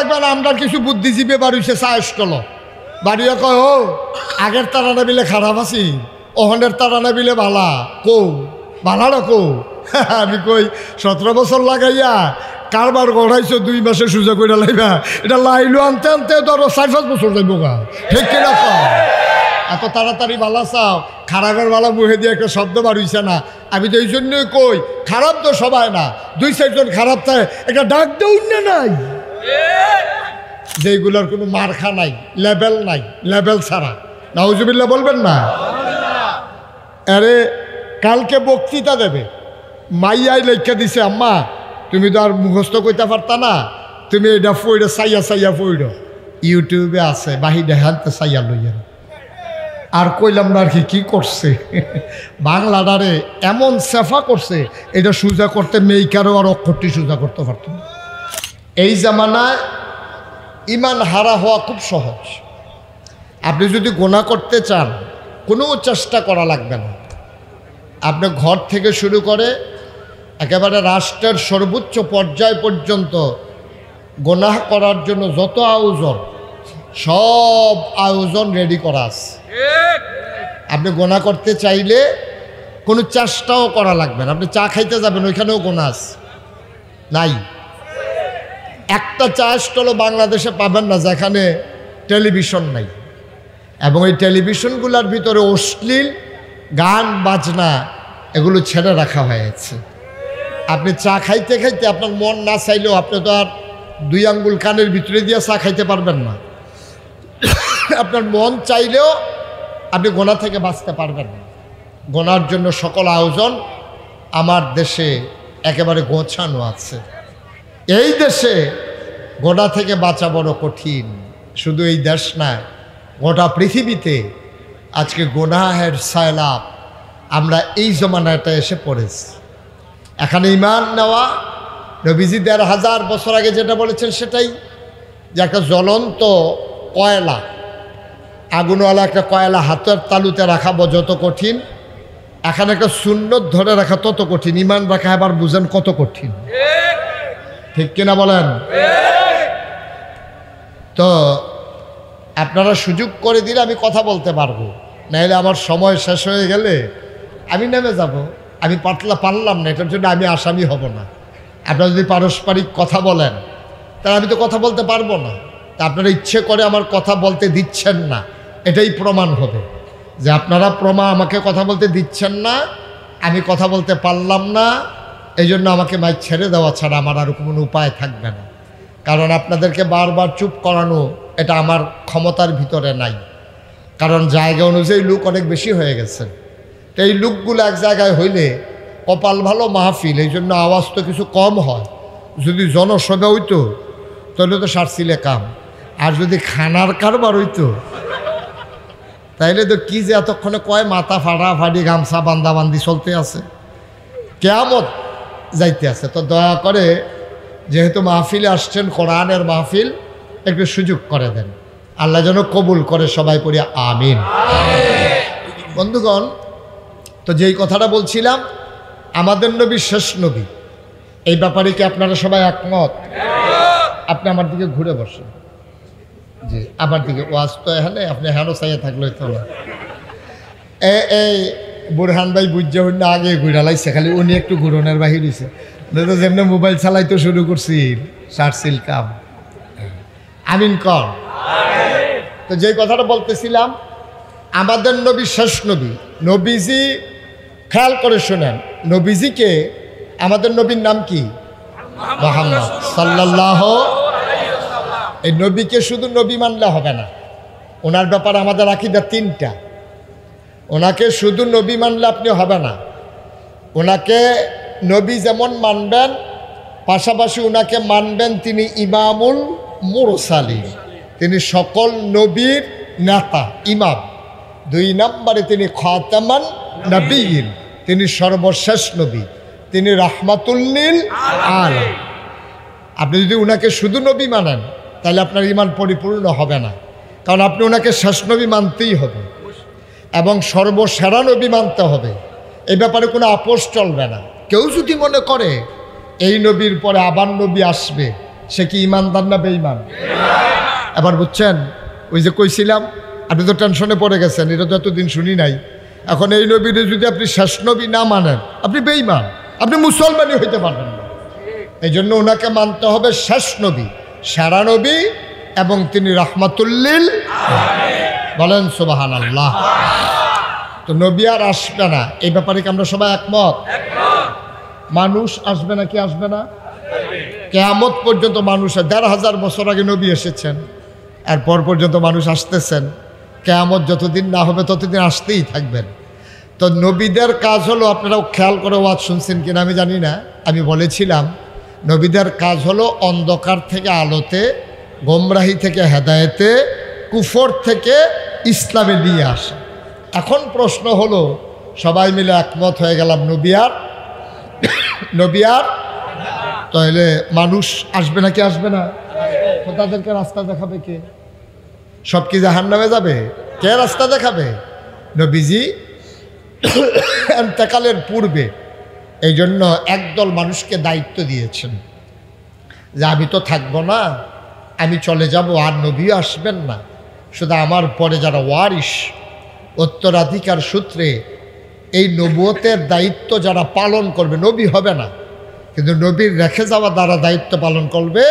লাগবে না, আমরা কিছু বুদ্ধিজীবী বাড়িছে চায় স্টল বাড়িয়ে কয় ও আগের তারানা বিলে খারাপ আছি, ওহনের তারানা বিলে ভালা কৌ ভালাটা কৌ। আমি কই 17 বছর লাগাইয়া কারবার গড়াইছো 2 মাসে সুযোগ করে লাইবা, এটা লাইলো আনতে আনতে ধরো 4-5 বছর যাইব গা, ঠিক কিনা? এত তাড়াতাড়ি ভালা চাও, খারাপের ভালা মুখে দিয়ে একটা শব্দ বাড়িছে না। আমি তো এই জন্যই কই খারাপ তো সবাই না, 2-4 জন খারাপ থাকে একটা ডাক দেউন না নাই, যেগুলোর কোনো মার্কা নাই, লেবেল নাই, লেবেল ছাড়া। নাউজুবিল্লাহ বলবেন না? আরে কালকে বক্তৃতা দেবে, মাইয়াই লেখা দিছে আম্মা তুমি তো আর মুখস্থ করতে পারতা না, তুমি এটা ফইড়ো চাইয়া চাইয়া ফইড়ো, ইউটিউবে আছে বাহিরে হানতে চাইয়া লইয়া। আর কইলাম না আর কি করছে, বাংলাটারে এমন সেফা করছে এটা সোজা করতে মেইকারও আর অক্ষরটি সোজা করতে পারত না। এই জামানায় ইমান হারা হওয়া খুব সহজ। আপনি যদি গুনাহ করতে চান কোনো চেষ্টা করা লাগবে না। আপনি ঘর থেকে শুরু করে একেবারে রাষ্ট্রের সর্বোচ্চ পর্যায় পর্যন্ত গুনাহ করার জন্য যত আয়োজন, সব আয়োজন রেডি করা আছে। আপনি গুনাহ করতে চাইলে কোনো চেষ্টাও করা লাগবে না। আপনি চা খাইতে যাবেন, ওইখানেও গুনাহ আছে নাই? একটা চা স্টলও বাংলাদেশে পাবেন না যেখানে টেলিভিশন নাই, এবং এই টেলিভিশনগুলোর ভিতরে অশ্লীল গান বাজনা এগুলো ছেড়ে রাখা হয়েছে। আপনি চা খাইতে খাইতে আপনার মন না চাইলেও আপনি তো আর 2 আঙ্গুল কানের ভিতরে দিয়ে চা খাইতে পারবেন না। আপনার মন চাইলেও আপনি গুনাহ থেকে বাঁচতে পারবেন না। গুনার জন্য সকল আয়োজন আমার দেশে একেবারে গোছানো আছে। এই দেশে গুনাহ থেকে বাঁচা বড় কঠিন। শুধু এই দেশ না, গোটা পৃথিবীতে আজকে গুনাহের সায়লাব আমরা এই জমানাটা এসে পড়েছি। এখানে ঈমান নেওয়া, নবীজি 1500 বছর আগে যেটা বলেছেন সেটাই, যে একটা জ্বলন্ত কয়লা, আগুনওয়ালা একটা কয়লা হাতের তালুতে রাখা যত কঠিন, এখানে একটা সুন্নত ধরে রাখা তত কঠিন। ঈমান রাখা এবার বুঝেন কত কঠিন, ঠিক কিনা বলেন? তো আপনারা সুযোগ করে দিলে আমি কথা বলতে পারবো, নাহলে আমার সময় শেষ হয়ে গেলে আমি নেমে যাব। আমি পারলাম না, এটার জন্য আমি আসামি হব না। আপনারা যদি পারস্পরিক কথা বলেন তাহলে আমি তো কথা বলতে পারবো না। তা আপনারা ইচ্ছে করে আমার কথা বলতে দিচ্ছেন না, এটাই প্রমাণ হবে যে আপনারা আমাকে কথা বলতে দিচ্ছেন না, আমি কথা বলতে পারলাম না। এই জন্য আমাকে মাইক ছেড়ে দেওয়া ছাড়া আমার আর কোনো উপায় থাকবে না। কারণ আপনাদেরকে বারবার চুপ করানো এটা আমার ক্ষমতার ভিতরে নাই। কারণ জায়গা অনুযায়ী লোক অনেক বেশি হয়ে গেছে। তো এই লোকগুলো এক জায়গায় হইলে কপাল ভালো মাহফিল, এই জন্য আওয়াজ তো কিছু কম হয়। যদি জনসভা হইতো তাহলে তো সারছিলে কাম, আর যদি খানার কারবার হইতো তাইলে তো কি যে এতক্ষণে কয় মাথা ফাটাফাটি গামছা বান্দাবান্দি চলতে আছে, কিয়ামত যাইতে আছে। তো দয়া করে যেহেতু মাহফিলে আসছেন, কোরআনের মাহফিল, একটু সুযোগ করে দেন। আল্লাহ যেন কবুল করে, সবাই পড়ি আমিন। বন্ধুগণ, তো যেই কথাটা বলছিলাম, আমাদের নবী শেষ নবী, এই ব্যাপারে কি আপনারা সবাই একমত? আপনি আমার দিকে ঘুরে বসেন, জি আমার দিকে। ওয়াজ তো এখানে, আপনি হেনো চাইয়া থাকলে তো না। এই বুরহান ভাই বুঝছে না, আগে ঘুরালাইছে, খালি উনি একটু ঘুরনের বাহির হয়েছে। তো যেমনি মোবাইল চালাইতে শুরু করছি, সারছিল কাম। আমিন কর। তো যেই কথাটা বলতেছিলাম, আমাদের নবী শেষ নবী। নবীজি, খেয়াল করে শোনেন, নবীজিকে, আমাদের নবীর নাম কি? মুহাম্মদ সাল্লাল্লাহু। এই নবীকে শুধু নবী মানলে হবে না, ওনার ব্যাপারে আমাদের আকীদা 3টা। ওনাকে শুধু নবী মানলে আপনি হবে না, ওনাকে নবী যেমন মানবেন, পাশাপাশি ওনাকে মানবেন তিনি ইমামুল মুরসালিন, তিনি সকল নবীর নেতা, ইমাম। 2 নম্বরে তিনি খাতামান নবীন, তিনি সর্বশেষ নবী, তিনি রাহমাতুল্লিল আলামিন। আপনি যদি ওনাকে শুধু নবী মানেন তাহলে আপনার ঈমান পরিপূর্ণ হবে না, কারণ আপনি ওনাকে শেষ নবী মানতেই হবে এবং সর্বসেরা নবী মানতে হবে। এই ব্যাপারে কোনো আপোষ চলবে না। কেউ যদি মনে করে এই নবীর পরে আবার নবী আসবে, সে কি ইমানদার না বেঈমান? এবার বুঝছেন, ওই যে কইছিলাম, আপনি তো টেনশনে পড়ে গেছেন, এটা তো এতদিন শুনি নাই। এখন এই নবীর যদি আপনি শেষ নবী না মানেন, আপনি বেঈমান, আপনি মুসলমানই হইতে পারবেন না। এই জন্য ওনাকে মানতে হবে শেষ নবী, সেরা নবী, এবং তিনি রাহমাতুল্লিল বলেন সুবহানাল্লাহ। তো নবী আর আসবে না, এই ব্যাপারে কি আমরা সবাই একমত? মানুষ আসবে না কি আসবে না? কিয়ামত পর্যন্ত মানুষ, ১,৫০০ বছর আগে নবী এসেছেন, এরপর পর্যন্ত মানুষ আসতেছেন। কিয়ামত যতদিন না হবে ততদিন আসতেই থাকবেন। তো নবীদের কাজ হলো, আপনারাও খেয়াল করে ওয়াজ শুনছেন কিনা আমি জানি না, আমি বলেছিলাম নবীদের কাজ হলো অন্ধকার থেকে আলোতে, গোমরাহি থেকে হেদায়েতে, কুফর থেকে ইসলামে নিয়ে আসা। এখন প্রশ্ন হলো, সবাই মিলে একমত হয়ে গেলাম নবী আর তাহলে মানুষ আসবে নাকি আসবে না? তো তাদেরকে রাস্তা দেখাবে কে? সব কি জাহান্নামে যাবে? কে রাস্তা দেখাবে? নবীজি ইন্তেকালের পূর্বে এই জন্য একদল মানুষকে দায়িত্ব দিয়েছেন যে আমি তো থাকবো না, আমি চলে যাব, আর নবীও আসবেন না, শুধু আমার পরে যারা ওয়ারিস, উত্তরাধিকার সূত্রে এই নবুয়তের দায়িত্ব যারা পালন করবে, নবী হবে না কিন্তু নবীর রেখে যাওয়া দ্বারা দায়িত্ব পালন করবে,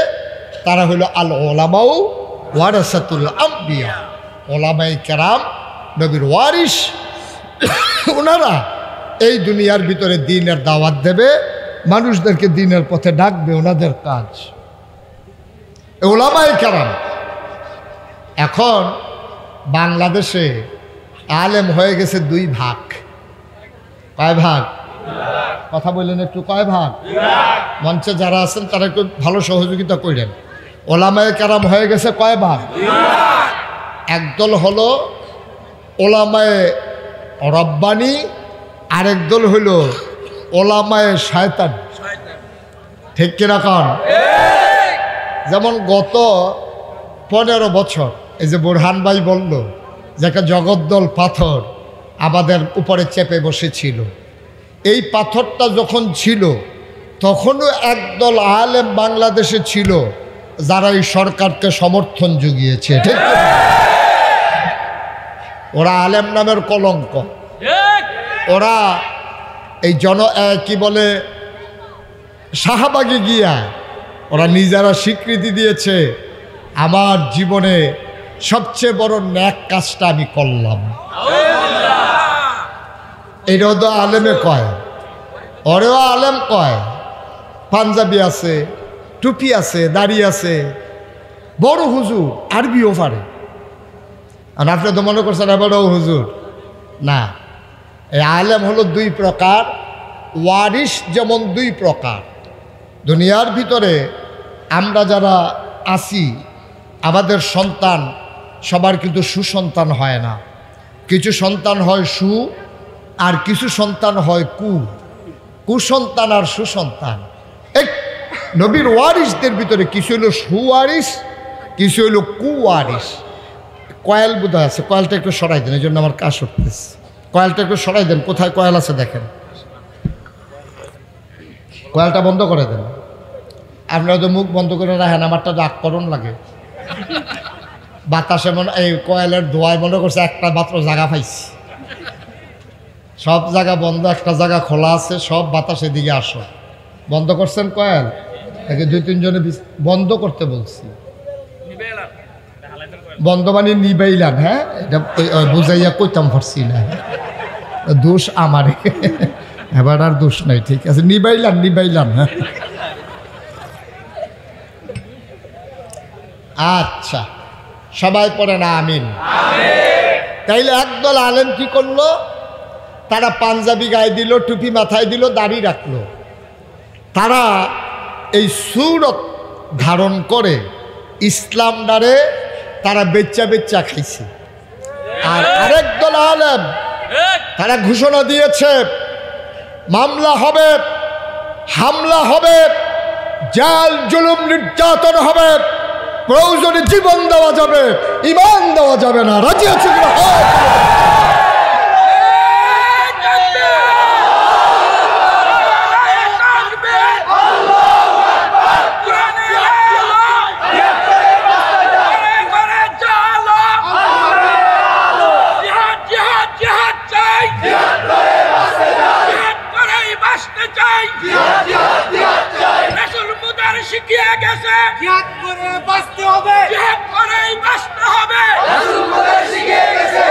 তারা হলো আল ওলামাউ ওয়ারাসাতুল আম্বিয়া, ওলামায়ে কেরাম, নবীর ওয়ারিস। ওনারা এই দুনিয়ার ভিতরে দ্বীনের দাওয়াত দেবে, মানুষদেরকে দ্বীনের পথে ডাকবে, ওনাদের কাজ ওলামায়ে কেরাম। এখন বাংলাদেশে আলেম হয়ে গেছে 2 ভাগ। কয় ভাগ? কথা বললেন একটু, কয় ভাগ? মঞ্চে যারা আছেন তারা একটু ভালো সহযোগিতা করেন। ওলামায়ে কেরাম হয়ে গেছে কয় ভাগ? একদল হলো ওলামায়ে রব্বানি, আরেক দল হলো ওলামায়ে শয়তান। ঠিক কিনা কন? যেমন গত 15 বছর এই যে বোরহান ভাই বলল যে একটা জগদ্দল পাথর আমাদের উপরে চেপে বসেছিল, এই পাথরটা যখন ছিল তখনও একদল আলেম বাংলাদেশে ছিল যারা এই সরকারকে সমর্থন জুগিয়েছে। ঠিক, ওরা আলেম নামের কলঙ্ক। ওরা এই কি বলে শাহবাগে গিয়া ওরা নিজেরা স্বীকৃতি দিয়েছে, আমার জীবনে সবচেয়ে বড় ন্যাক কাজটা আমি করলাম। এটাও তো আলেমে কয়, ওরেও আলেম কয়। পাঞ্জাবি আছে, টুপি আছে, দাড়ি আছে, বড় হুজুর, আরবিও পারে। আর আপনি তো মনে করছেন এবারও হুজুর না। এই আলেম হলো 2 প্রকার, ওয়ারিস যেমন 2 প্রকার। দুনিয়ার ভিতরে আমরা যারা আছি, আমাদের সন্তান সবার কিন্তু সুসন্তান হয় না। কিছু সন্তান হয় আর কিছু সন্তান হয় কুসন্তান আর সুসন্তান। এক নবীর ওয়ারিসদের ভিতরে কিছু হইল সুওয়ারিস, কিছু হইল কুওয়ারিস। কয়েল বোধহয় আছে, কয়েলটা একটু সরাই দেন, এই জন্য আমার কাজ উঠতেছে। কয়েলটা একটু সরাই দেন, কোথায় কয়েল আছে দেখেন, কয়েলটা বন্ধ করে দেন। আপনারা তো মুখ বন্ধ করে রাখেন, আমারটা রাগ করণ লাগে। বাতাসে মনে, এই কয়েলের ধোঁয়ায় মনে করছে একটা মাত্র জায়গা পাইছি, সব জায়গা বন্ধ, একটা জায়গা খোলা আছে, সব বাতাসে দিকে আসো। বন্ধ করছেন কয়েল? একে 2-3 জনে বন্ধ করতে বলছি। বন্ধ মানে নিবাইলাম। হ্যাঁ, এটা বুঝাইয়া কইতাম পারছি না, দোষ আমারে, এবার আর দোষ নাই। ঠিক আছে, নিবাইলাম। হ্যাঁ, আচ্ছা, সবাই পড়ে না আমিন। তাইলে একদল আলেম কি করলো, তারা পাঞ্জাবি গায়ে দিল, টুপি মাথায় দিল, দাড়ি রাখলো। তারা এই সূরত ধারণ করে ইসলাম দ্বারে তারা বেচ্চা খাইছে। আর আরেক দল আলেম তারা ঘোষণা দিয়েছে মামলা হবে, হামলা হবে, জাল জুলুম নির্যাতন হবে, প্রয়োজনে জীবন দেওয়া যাবে, ঈমান দেওয়া যাবে না। রাজি আছে কিনা? জিহাদ করে বাঁচতে হবে, জিহাদ করেই বাঁচতে হবে। রাসূল বলে শিখিয়ে গেছে।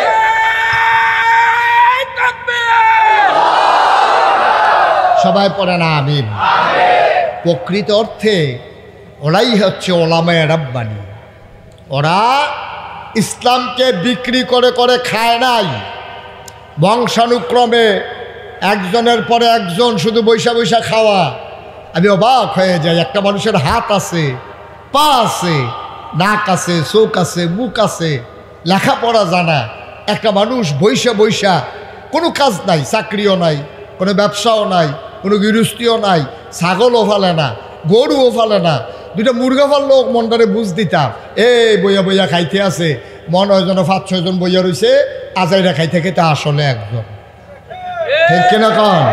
সবাই পড়েন আমিন। প্রকৃত অর্থে ওরাই হচ্ছে ওলামায়ে রাব্বানী। ওরা ইসলামকে বিক্রি করে করে খায় নাই, বংশানুক্রমে একজনের পরে একজন শুধু বৈশা বৈশা খাওয়া। আমি অবাক হয়ে যাই, একটা মানুষের হাত আছে, পা আছে, নাক আছে, চোখ আছে, মুখ আছে, লেখাপড়া জানা একটা মানুষ বৈশা বৈশা, কোনো কাজ নাই, চাকরিও নাই, কোনো ব্যবসাও নাই, কোনো গৃহস্থীও নাই, ছাগলও ফালে না, গরুও ফালে না, দুইটা মুরগা ফাললেও মনটারে বুঝ দিতাম, এই বইয়া বইয়া খাইতে আছে, মনে হয় যেন 5-6 জন বইয়া রয়েছে, আজাইরা খাইতে খেতে আসলে একজন। ঠিক কিনা কন?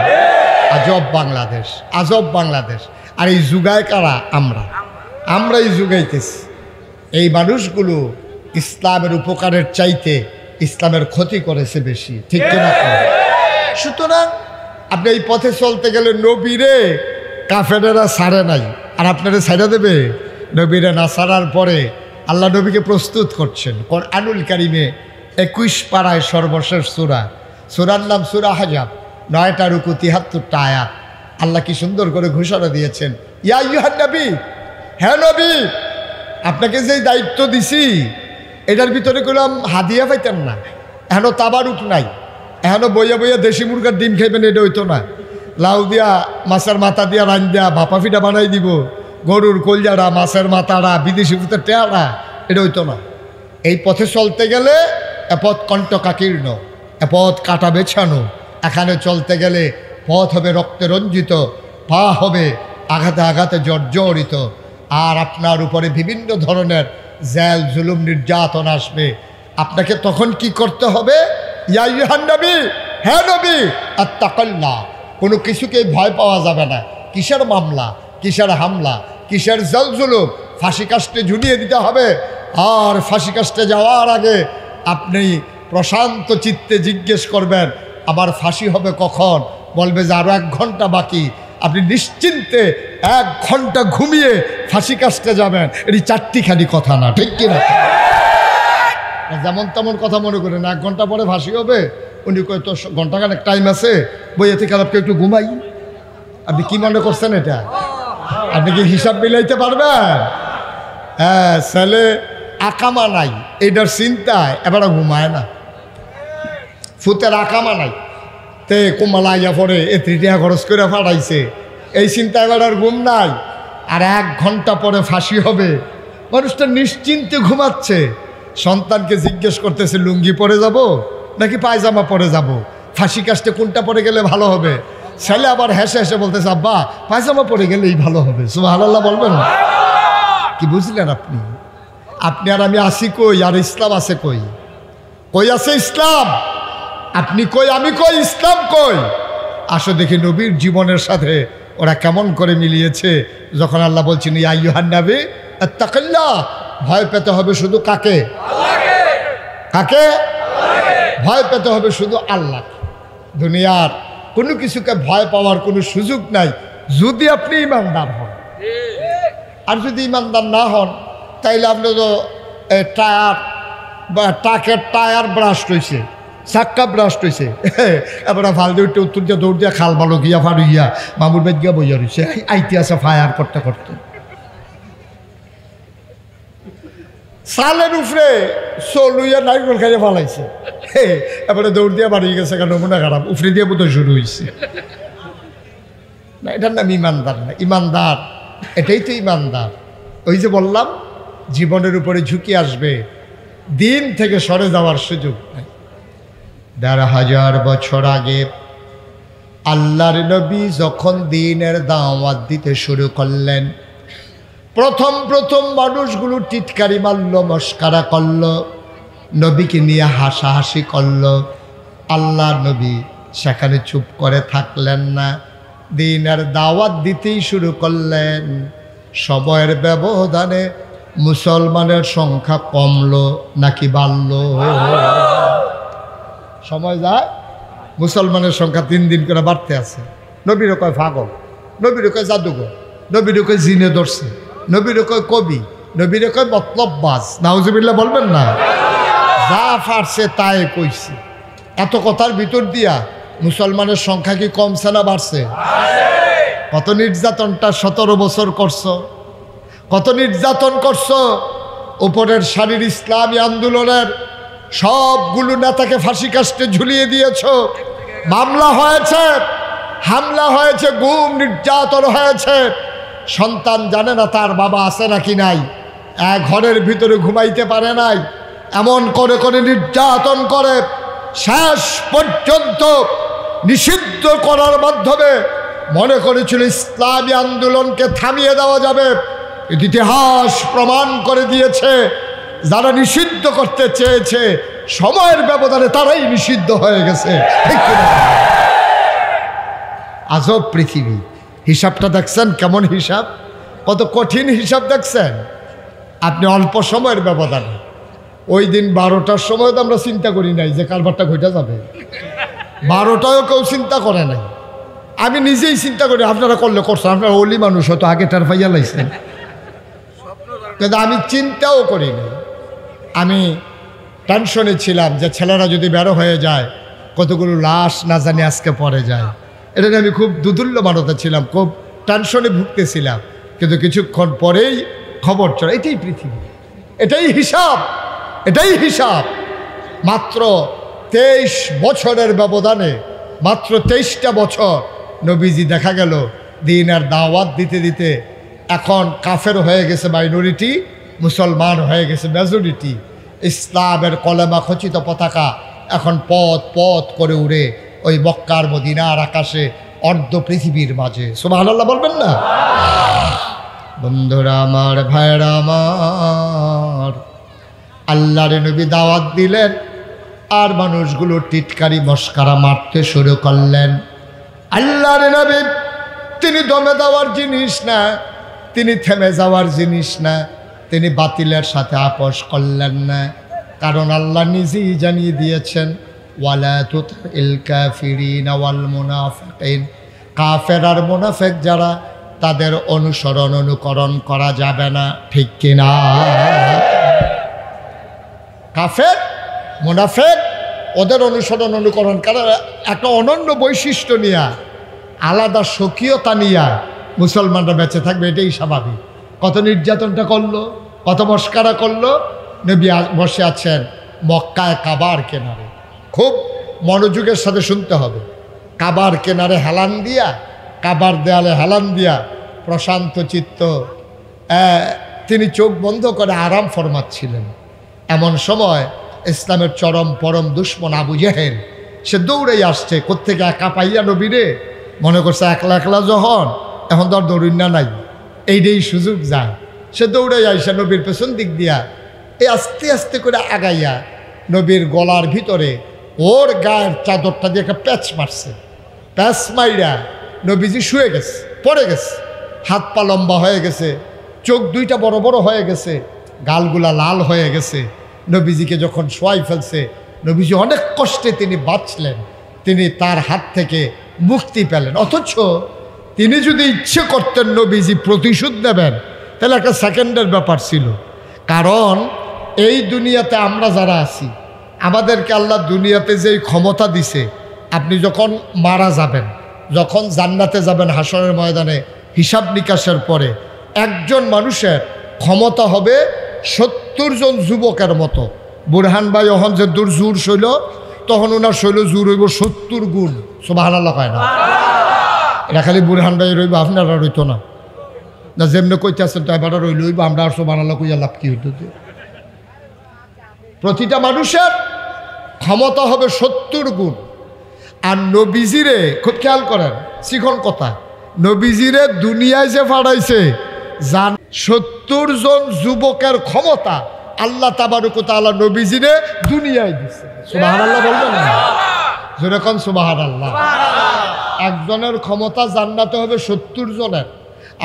আজব বাংলাদেশ, আজব বাংলাদেশ। আর এই যুগায় কারা? আমরাই যুগাইতেছি। এই মানুষগুলো ইসলামের উপকারের চাইতে ইসলামের ক্ষতি করেছে বেশি। ঠিক কিনা কন? সুতরাং আপনি এই পথে চলতে গেলে নবীরে কাফেরেরা ছাড়ে নাই, আর আপনারা ছাড়া দেবে? নবীরে না ছাড়ার পরে আল্লাহ নবীকে প্রস্তুত করছেন। কোরআনুল কারিমে 21 পারায় সর্বশেষ সূরা, সূরার নাম সূরা আহজাব, 9টা রুকু 73টা আয়াত। আল্লাহ কি সুন্দর করে ঘোষণা দিয়েছেন, ইয়া আইয়ুহান নবী, হ্যাঁ নবী, আপনাকে যে দায়িত্ব দিছি এটার ভিতরে করলাম হাদিয়া পাইতেন না, এখনো তাবারুক নাই, এখনো বইয়া বইয়া দেশি মুরগার ডিম খাইবেন এটা হইতো না, লাউ দিয়া মাছের মাথা দিয়া রান দিয়া ভাপা ফিটা বানাই দিব, গরুর কলজাড়া, মাছের মাথাড়া, বিদেশি ফুটের টেয়ারা, এটা হইতো না। এই পথে চলতে গেলে এপথ কণ্টকাকীর্ণ, এপথ কাটা বেছানো। এখানে চলতে গেলে পথ হবে রক্তে রঞ্জিত, পা হবে আঘাতে আঘাতে জর্জরিত, আর আপনার উপরে বিভিন্ন ধরনের জেল জুলুম নির্যাতন আসবে। আপনাকে তখন কি করতে হবে? ইয়া আইয়ুহান নবী, হ্যাঁ নবী, আত্তাকুল্লাহ, কোনো কিছুকেই ভয় পাওয়া যাবে না। কিসের মামলা, কিসের হামলা, কিসের জেল জুলুম? ফাঁসি কাস্টে ঝুলিয়ে দিতে হবে। আর ফাঁসি কাস্টে যাওয়ার আগে আপনি প্রশান্ত চিত্তে জিজ্ঞেস করবেন, আমার ফাঁসি হবে কখন? বলবে যে আরও 1 ঘন্টা বাকি। আপনি নিশ্চিন্তে 1 ঘন্টা ঘুমিয়ে ফাঁসি কাস্টে যাবেন। এটি 4টিখানি কথা না, ঠিক কিনা? যেমন তেমন কথা মনে করেন 1 ঘন্টা পরে ফাঁসি হবে। উনি কয় তো ঘন্টাখানেক টাইম আছে, বইয়ে থেকে আপনি একটু ঘুমাই। আপনি কি মনে করছেন এটা? আপনি কি হিসাব মিলাইতে পারবেন? হ্যাঁ, ছেলে আকামা নাই এইটার চিন্তায় এবার ঘুমায় না, ফুতের আকামা নাই, তে কোমালা আইয়া পরে 3 টাকা খরচ করে ফাটাইছে, এই চিন্তা এবার আর ঘুম নাই। আর 1 ঘন্টা পরে ফাঁসি হবে, মানুষটা নিশ্চিন্তে ঘুমাচ্ছে। সন্তানকে জিজ্ঞেস করতেছে, লুঙ্গি পরে যাব নাকি পায়জামা পরে যাব? ফাঁসি কাস্টে কোনটা পরে গেলে ভালো হবে? ছেলে আবার হেসে হেসে বলতেছে, আব্বা পায়জামা পরে গেলেই ভালো হবে। সুবহানাল্লাহ বলবেন? কি বুঝলেন আপনি? আপনি আর আমি আসি কই, আর ইসলাম আছে কই? কই আছে ইসলাম? আপনি কই, আমি কই, ইসলাম কই? আসো দেখি নবীর জীবনের সাথে ওরা কেমন করে মিলিয়েছে। যখন আল্লাহ বলছেন ইয়া আইয়ুহান নবী আত্তাকুল্লাহ, ভয় পেতে হবে শুধু কাকে? কাকে? ভয় পেতে হবে শুধু আল্লাহ। দুনিয়ার কোনো কিছুকে ভয় পাওয়ার কোনো সুযোগ নাই যদি আপনি ইমানদার হন। আর যদি ইমানদার না হন তাইলে আপনি তো টায়ার বা ট্রাকের টায়ার ব্রাস্ট হয়েছে, চাক্কা ব্রাস্ট হয়েছে, এবার ভাল দিয়ে উঠতে উত্তর দিয়ে দৌড় দিয়া খাল ভালো গিয়া ফাড়ু গিয়া মামুর বেদ গিয়া বইয়া রয়েছে, আইতে আছে ফায়ার করতে করতে। সালের উপরে চলুইয়া নারিকল খাইয়ে ফালাইছে, এবারে দৌড় দিয়া বাড়ি গেছে, কেন নমুনা খারাপ, উফরে দিয়ে বোধ শুরু হয়েছে। না, এটার নাম ইমানদার না। ইমানদার এটাই তো ইমানদার। ওই যে বললাম, জীবনের উপরে ঝুঁকি আসবে, দিন থেকে সরে যাওয়ার সুযোগ নেই। ১,৫০০ বছর আগে আল্লাহর নবী যখন দ্বীনের দাওয়াত দিতে শুরু করলেন, প্রথম প্রথম মানুষগুলো টিটকারি মারল, মস্কারা করল, নবীকে নিয়ে হাসাহাসি করল। আল্লাহ নবী সেখানে চুপ করে থাকলেন না, দ্বীনের দাওয়াত দিতেই শুরু করলেন। সময়ের ব্যবধানে মুসলমানের সংখ্যা কমলো নাকি বাড়লো? সময় যায়, মুসলমানের সংখ্যা 3 দিন করে বাড়তে আছে। নবীর কয় পাগল, নবীর কয় জাদুঘর, নবীর কয় জিনে ধরছে, নবীর কয় কবি, নবীর কয় মতলববাজ। নাউজুবিল্লাহ বলবেন না? যা পারছে তাই কইছে। এত কথার ভিতর দিয়া মুসলমানের সংখ্যা কি কমছে না বাড়ছে? কত নির্যাতনটা 17 বছর করছো, কত নির্যাতন করছো। উপরের সারির ইসলামী আন্দোলনের সবগুলো নেতাকে ফাঁসি কাস্টে ঝুলিয়ে দিয়েছ। মামলা হয়েছে, হামলা হয়েছে, গুম নির্যাতন হয়েছে। সন্তান জানে না তার বাবা আছে নাকি নাই, ঘরের ভিতরে ঘুমাইতে পারে নাই, এমন করে করে নির্যাতন করে শেষ পর্যন্ত নিষিদ্ধ করার মাধ্যমে মনে করেছিল ইসলামী আন্দোলনকে থামিয়ে দেওয়া যাবে। ইতিহাস প্রমাণ করে দিয়েছে যারা নিষিদ্ধ করতে চেয়েছে সময়ের ব্যবধানে তারাই নিষিদ্ধ হয়ে গেছে। ঠিক কিনা? আজব পৃথিবী। হিসাবটা দেখছেন কেমন হিসাব, কত কঠিন হিসাব দেখছেন আপনি অল্প সময়ের ব্যবধানে। ওই দিন 12টার সময় তো আমরা চিন্তা করি নাই যে কারবারটা ঘটে যাবে, 12টাও কেউ চিন্তা করে নাই। আমি নিজেই চিন্তা করি, আপনারা করলে করছেন, আপনারা ওলি মানুষ হয়তো আগে টার পাইয়া লাইছেন, কিন্তু আমি চিন্তাও করি নাই। আমি টেনশনে ছিলাম যে ছেলেরা যদি বেরো হয়ে যায়, কতগুলো লাশ না জানি আজকে পড়ে যায়। এটা নিয়ে আমি খুব দুদুল্যমানতা ছিলাম, খুব টেনশনে ভুগতেছিলাম। কিন্তু কিছুক্ষণ পরেই খবর চলে, এটাই পৃথিবী, এটাই হিসাব, এটাই হিসাব। মাত্র 23 বছরের ব্যবধানে, মাত্র 23টা বছর নবীজি দেখা গেল দিনের দাওয়াত দিতে দিতে এখন কাফের হয়ে গেছে মাইনরিটি, মুসলমান হয়ে গেছে মেজরিটি। ইসলামের কলেমা খচিত পতাকা এখন পথ পথ করে উড়ে ওই মক্কার মদিনার আকাশে অর্ধ পৃথিবীর মাঝে। সুবহানাল্লাহ বলবেন না? বন্ধুরা আমার, ভাইরা আমার, আল্লাহর নবী দাওয়াত দিলেন আর মানুষগুলো টিটকারি মস্কারা মারতে শুরু করলেন। আল্লাহর নবী তিনি দমে দেওয়ার জিনিস না, তিনি থেমে যাওয়ার জিনিস না, তিনি বাতিলের সাথে আপোষ করলেন না। কারণ আল্লাহ নিজেই জানিয়ে দিয়েছেন, ওয়ালা তুতিল কাফিরিনা ওয়াল মুনাফিকিন, কাফের আর মুনাফিক যারা তাদের অনুসরণ অনুকরণ করা যাবে না। ঠিক কিনা? কাফের মুনাফিক ওদের অনুসরণ অনুকরণ করা একটা অনন্য বৈশিষ্ট্য নিয়ে, আলাদা স্বকীয়তা নিয়ে মুসলমানরা বেঁচে থাকবে, এটাই স্বাভাবিক। কত নির্যাতনটা করলো, কত মস্কারা করলো। নবী বসে আছেন মক্কায় কাবার কেনারে, খুব মনোযোগের সাথে শুনতে হবে। কাবার কেনারে হেলান দিয়া, কাবার দেয়ালে হেলান দিয়া প্রশান্ত চিত্ত তিনি চোখ বন্ধ করে আরাম ফরমাচ্ছিলেন। এমন সময় ইসলামের চরম পরম দুশ্মন আবু জেহেল সে দৌড়েই আসছে। কোত্থেকে একা পাইয়া নবীরে মনে করছে একলা একলা যখন, এখন তো আর দৌড়িনা নাই, এইটাই সুযোগ যায়। সে দৌড়ে আইসা নবীর পেছন দিক দিয়া এই আস্তে আস্তে করে আগাইয়া নবীর গলার ভিতরে ওর গায়ের চাদরটা দিয়ে একটা প্যাচ মারছে। প্যাচ মাইরা নবীজি শুয়ে গেছে, পড়ে গেছে, হাত পা লম্বা হয়ে গেছে, চোখ দুইটা বড় বড় হয়ে গেছে, গালগুলা লাল হয়ে গেছে। নবীজিকে যখন শোয়াই ফেলছে, নবীজি অনেক কষ্টে তিনি বাঁচলেন, তিনি তার হাত থেকে মুক্তি পেলেন। অথচ তিনি যদি ইচ্ছে করতেন নবীজি প্রতিশোধ নেবেন, তাহলে একটা সেকেন্ডের ব্যাপার ছিল। কারণ এই দুনিয়াতে আমরা যারা আছি, আমাদেরকে আল্লাহ দুনিয়াতে যেই ক্ষমতা দিছে, আপনি যখন মারা যাবেন, যখন জান্নাতে যাবেন হাসরের ময়দানে হিসাব নিকাশের পরে, একজন মানুষের ক্ষমতা হবে 70 জন যুবকের মতো। বুরহান ভাই যখন যে দূর জোর শৈল, তখন ওনার শৈল জোর হইব 70 গুণ। সুবহানাল্লাহ কয় না? এটা খালি বুরহান ভাই রইব, আপনারা রইত না। না যেমনি কইতে আসছেন তো এবার রইল হইব, আমরা আর সুবহানাল্লাহ কইয়া লাভ কি হইত? প্রতিটা মানুষের ক্ষমতা হবে 70 গুণ। আর নবীজিরে খুব খেয়াল করেন, শিখন কথা, নবীজিরে দুনিয়ায় যে ফাড়াইছে জান 70 জন যুবকের ক্ষমতা আল্লাহ তাবারক ওয়া তাআলা নবীজিরে দুনিয়ায় দিছে। সুবহানাল্লাহ বলবেন না? যেরকম সুবহানাল্লাহ। একজনের ক্ষমতা জান্নাতে হবে 70 জনের,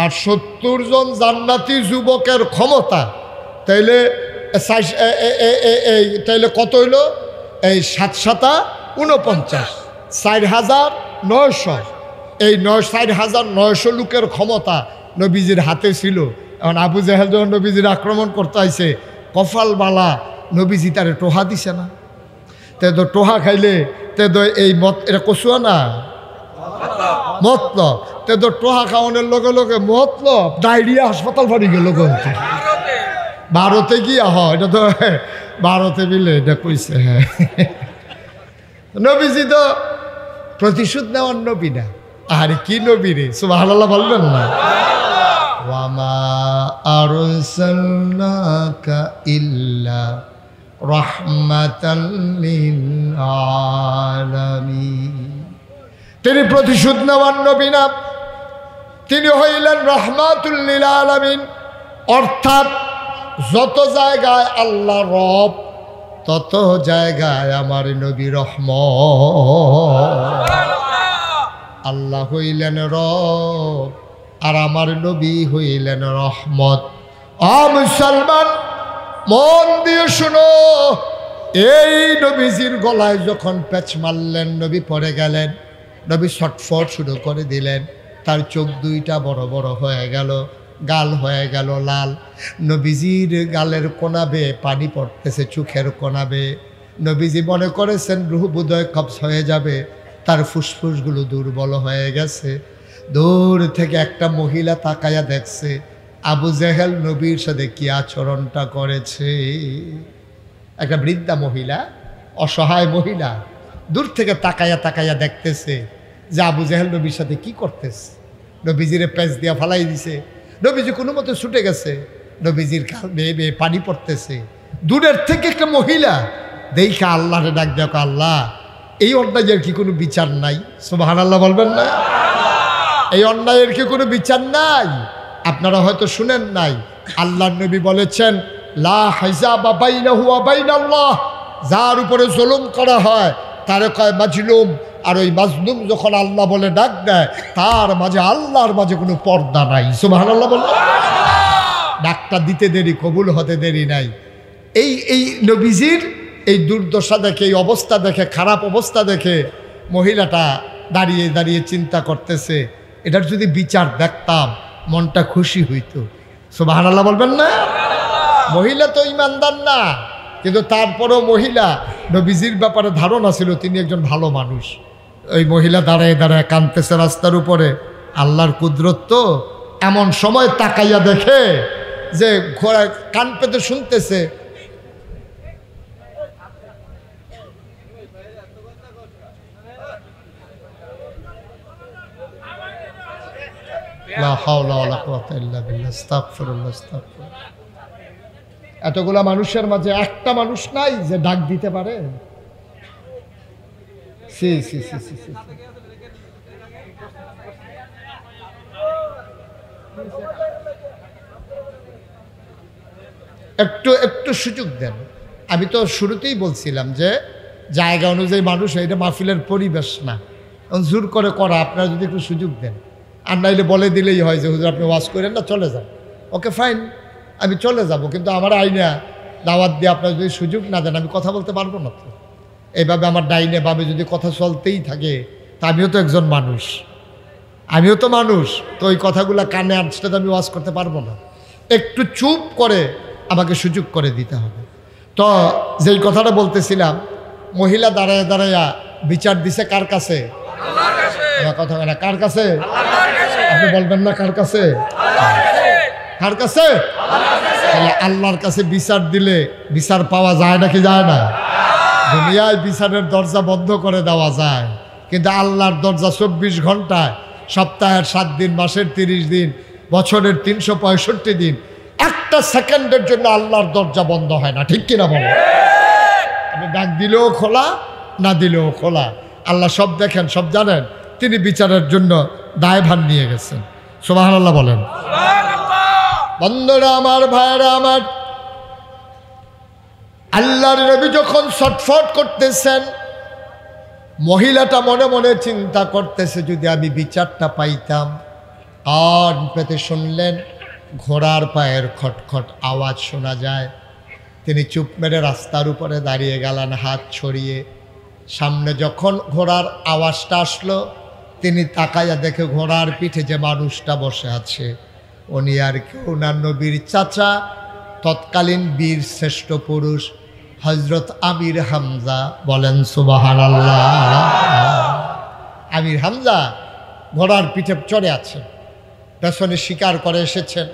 আর 70 জন জান্নাতি যুবকের ক্ষমতা, তাইলে তাইলে কত হইল? এই 7 7 49, 4,900। এই 4,900 লোকের ক্ষমতা নবীজির হাতে ছিল। এখন আবু জাহেল যখন নবীজির আক্রমণ করতে আইছে, কপাল বালা নবীজি তারে টোহা দিছে না। তে তো টোহা খাইলে তে তো এই মত, এটা কচুয়া না মতলব, তে তো টোহা খাওয়ানোর লগে লগে মতলব ডায়রিয়া হাসপাতাল ফাড়ি গেল কিন্তু ভারতে গিয়া এটা তো ভারতে মিলে এটা কইছে। হ্যাঁ, নবীজি তো প্রতিশোধ নেওয়ার নবী না। আরে কি নবী রে, সুবহানাল্লাহ বলবেন না? ওয়ামা আরসালনাকা ইল্লা রাহমাতাল লিল আলামিন। তিনি প্রতিশোধ নেওয়ার নবী না, তিনি হইলেন রাহমাতুল লিল আলামিন। অর্থাৎ যত জায়গায় আল্লাহ রব, তত জায়গায় আমার নবী রহমত। আল্লাহ হইলেন রব আর আমার নবী হইলেন রহমত। মুসলমান মন দিয়ে শুনো, এই নবীজির গলায় যখন পেঁচ মারলেন, নবী পড়ে গেলেন, নবী ছটফট শুরু করে দিলেন, তার চোখ দুইটা বড় বড় হয়ে গেল, গাল হয়ে গেল লাল। নবীজির গালের কোনাবে পানি পড়তেছে, চোখের কোনাবে। নবীজি মনে করেছেন রুহ বোধহয় কবজ হয়ে যাবে, তার ফুসফুসগুলো দুর্বল হয়ে গেছে। দূর থেকে একটা মহিলা তাকায়া দেখছে আবু জেহেল নবীর সাথে কি আচরণটা করেছে। একটা বৃদ্ধা মহিলা, অসহায় মহিলা, দূর থেকে তাকায়া তাকায়া দেখতেছে যে আবু জেহেল নবীর সাথে কি করতেছে। নবীজিরে পেঁচ দিয়া ফালাই দিছে, নবীজি কোনো মতো ছুটে গেছে, নবীজির বেয়ে বেয়ে পানি পড়তেছে। দূরের থেকে একটা মহিলা দেখা আল্লাহরে ডাক দেখো, আল্লাহ এই অন্যায়ের কি কোনো বিচার নাই? সুবহানাল্লাহ বলবেন না? এই অন্যায়ের কি কোনো বিচার নাই? আপনারা হয়তো শুনেন নাই, আল্লাহর নবী বলেছেন লা হিজাবা বাইনাহু ওয়া বাইনাল্লাহ। যার উপরে জুলুম করা হয় তারে কয় মাজলুম, আর ওই মাজলুম যখন আল্লাহ বলে ডাক দেয়, তার মাঝে আল্লাহর মাঝে কোনো পর্দা নাই। সুবহানাল্লাহ বলবেন? ডাকটা দিতে দেরি, কবুল হতে দেরি নাই। এই নবীজির এই দুর্দশা দেখে, এই অবস্থা দেখে, খারাপ অবস্থা দেখে মহিলাটা দাঁড়িয়ে দাঁড়িয়ে চিন্তা করতেছে, এটার যদি বিচার দেখতাম মনটা খুশি হইতো। সুবহানাল্লাহ বলবেন না? মহিলা তো ইমানদার না, কিন্তু তারপরেও মহিলা নবীজির ব্যাপারে ধারণা ছিল তিনি একজন ভালো মানুষ। ওই মহিলা দাঁড়ায় দাঁড়ায় কাঁদতেছে রাস্তার উপরে। আল্লাহর কুদরত তো, এমন সময় তাকাইয়া দেখে যে ঘোড়া কান পেতে শুনতেছে এতগুলা মানুষের মাঝে একটা মানুষ নাই যে ডাক দিতে পারে? একটু একটু সুযোগ দেন। আমি তো শুরুতেই বলছিলাম যে জায়গা অনুযায়ী মানুষ, এটা মাহফিলের পরিবেশ না, জোর করে করা। আপনারা যদি একটু সুযোগ দেন, আর নাইলে বলে দিলেই হয় যে হুজুর আপনি ওয়াজ করেন না, চলে যান। ওকে ফাইন, আমি চলে যাব, কিন্তু আমার আইনা দাওয়াত দিয়ে আপনারা যদি সুযোগ না দেন আমি কথা বলতে পারবো না। তো এইভাবে আমার ডাইনে বামে যদি কথা চলতেই থাকে, তা আমিও তো একজন মানুষ, আমিও তো মানুষ, তো ওই কথাগুলো কানে আসলে তো আমি ওয়াজ করতে পারবো না। একটু চুপ করে আমাকে সুযোগ করে দিতে হবে। তো যেই কথাটা বলতেছিলাম, মহিলা দাঁড়ায় দাঁড়াইয়া বিচার দিছে কার কাছে? কথা না, কার কাছে? আপনি বলবেন না কার কাছে? কার কাছে? আল্লাহর কাছে বিচার দিলে বিচার পাওয়া যায় নাকি যায় না? দুনিয়ায় বিচারের দরজা বন্ধ করে দেওয়া যায়, কিন্তু আল্লাহর দরজা 24 ঘন্টায়, সপ্তাহের 7 দিন, মাসের 30 দিন, বছরের 365 দিন, একটা সেকেন্ডের জন্য আল্লাহর দরজা বন্ধ হয় না। ঠিক কিনা বলো? আপনি ডাক দিলেও খোলা, না দিলেও খোলা। আল্লাহ সব দেখেন, সব জানেন। তিনি বিচারের জন্য দায়ভার নিয়ে গেছেন। সুবহানাল্লাহ বলেন। বন্ধুরা আমার, ভাইরা আমার, আল্লাহর নবী যখন ছটফট করতেছেন, মহিলাটা মনে মনে চিন্তা করতেছে যদি আমি বিচারটা পাইতাম। কান পেতে শুনলেন ঘোড়ার পায়ের খটখট আওয়াজ শোনা যায়। তিনি চুপ মেরে রাস্তার উপরে দাঁড়িয়ে গেলেন হাত ছড়িয়ে। সামনে যখন ঘোড়ার আওয়াজটা আসলো, তিনি তাকাইয়া দেখে ঘোড়ার পিঠে যে মানুষটা বসে আছে, উনি আর কেউ না, নবীর চাচা, তৎকালীন বীর শ্রেষ্ঠ পুরুষ হজরত আমির হামজা। বলেন সুবহানাল্লাহ। আমির হামজা ঘোড়ার পিঠে চড়ে আছেন, পেছনে শিকার করে এসেছেন,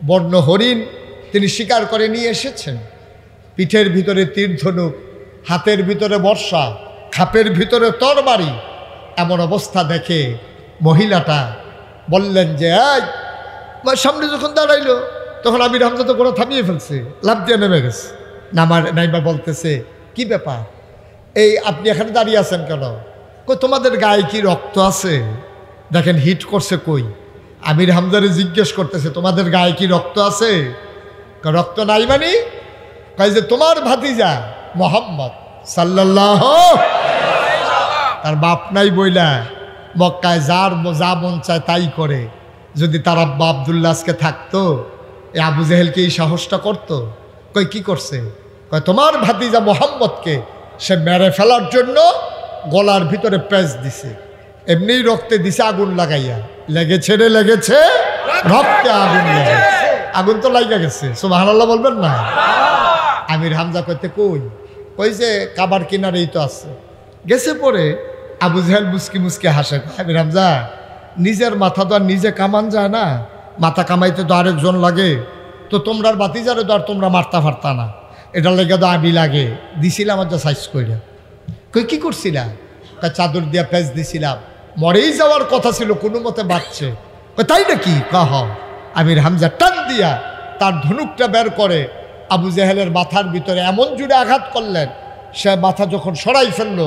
বন্য হরিণ তিনি শিকার করে নিয়ে এসেছেন। পিঠের ভিতরে তীর ধনুক, হাতের ভিতরে বর্ষা, খাপের ভিতরে তরবারি। এমন অবস্থা দেখে মহিলাটা বললেন যে, এই সামনে যখন দাঁড়াইলো তখন আমির হামজা তো ঘোড়া থামিয়ে ফেলছে, লাফ দিয়ে নেমে গেছে। নাইবা বলতেছে, কি ব্যাপার, এই আপনি এখানে দাঁড়িয়ে আছেন কেন? কই তোমাদের গায়ে কি রক্ত আছে? দেখেন হিট করছে কই। আমির হামজারে জিজ্ঞেস করতেছে, তোমাদের গায়ে কি রক্ত আছে? রক্ত নাই মানে? কয় যে তোমার ভাতিজা মোহাম্মদ সাল্লাল্লাহু, তার বাপ নাই বইলা মক্কায় যার যা মন চায় তাই করে। যদি তার আব্বা আব্দুল্লাহ আজকে থাকতো, এ আবু জেহেলকে এই সাহসটা করতো? কই কি করছে? কয় তোমার ভাতিজা মোহাম্মদকে সে মেরে ফেলার জন্য গলার ভিতরে পেঁচ দিছে, এমনি রক্তে দিছে আগুন লাগাইয়া। লেগেছে রে লেগেছে, রক্তে আগুন লেগেছে। আগুন তো লাগা গেছে, সুবহানাল্লাহ বলবেন না? আমির হামজা কইতে কই যে কাবার কিনারেই তো আছে। গেছে পরে আবু জেহেল মুস্কি মুস্কি হাসে। আমির হামজা, নিজের মাথা তো আর নিজে কামান যায় না, মাথা কামাইতে তো আরেকজন লাগে। তো তোমরা বাতিজারে তো আর তোমরা মারতা ফারতা না, এটার লেগে তো আমি লাগে দিছিলাম আর সাইজ কইরা। কই কি করছিলা? চাদর দিয়া পেঁচ দিছিলাম, মরেই যাওয়ার কথা ছিল, কোনো মতে বাঁচছে। তাই নাকি? কহ। আমির হামজা টান দিয়া তার ধনুকটা বের করে আবু জেহেলের মাথার ভিতরে এমন জুড়ে আঘাত করলেন, সে মাথা যখন সরাই ফেললো,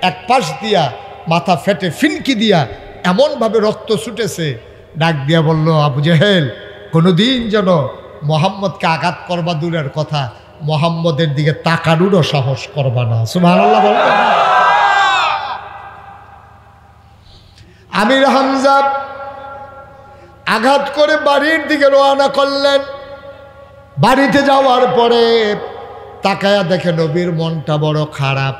এক পাশ দিয়া মাথা ফেটে ফিনকি দিয়া এমনভাবে রক্ত ছুটেছে। ডাক দিয়া বলল, আবু জেহেল, কোনোদিন যেন মোহাম্মদকে আঘাত করবা দূরের কথা, মোহাম্মদের দিকে তাকানোরও সাহস করবা না। সুবহানাল্লাহ বলবেন। আমির হামজা আঘাত করে বাড়ির দিকে রওনা করলেন। বাড়িতে যাওয়ার পরে তাকায়া দেখে নবীর মনটা বড় খারাপ।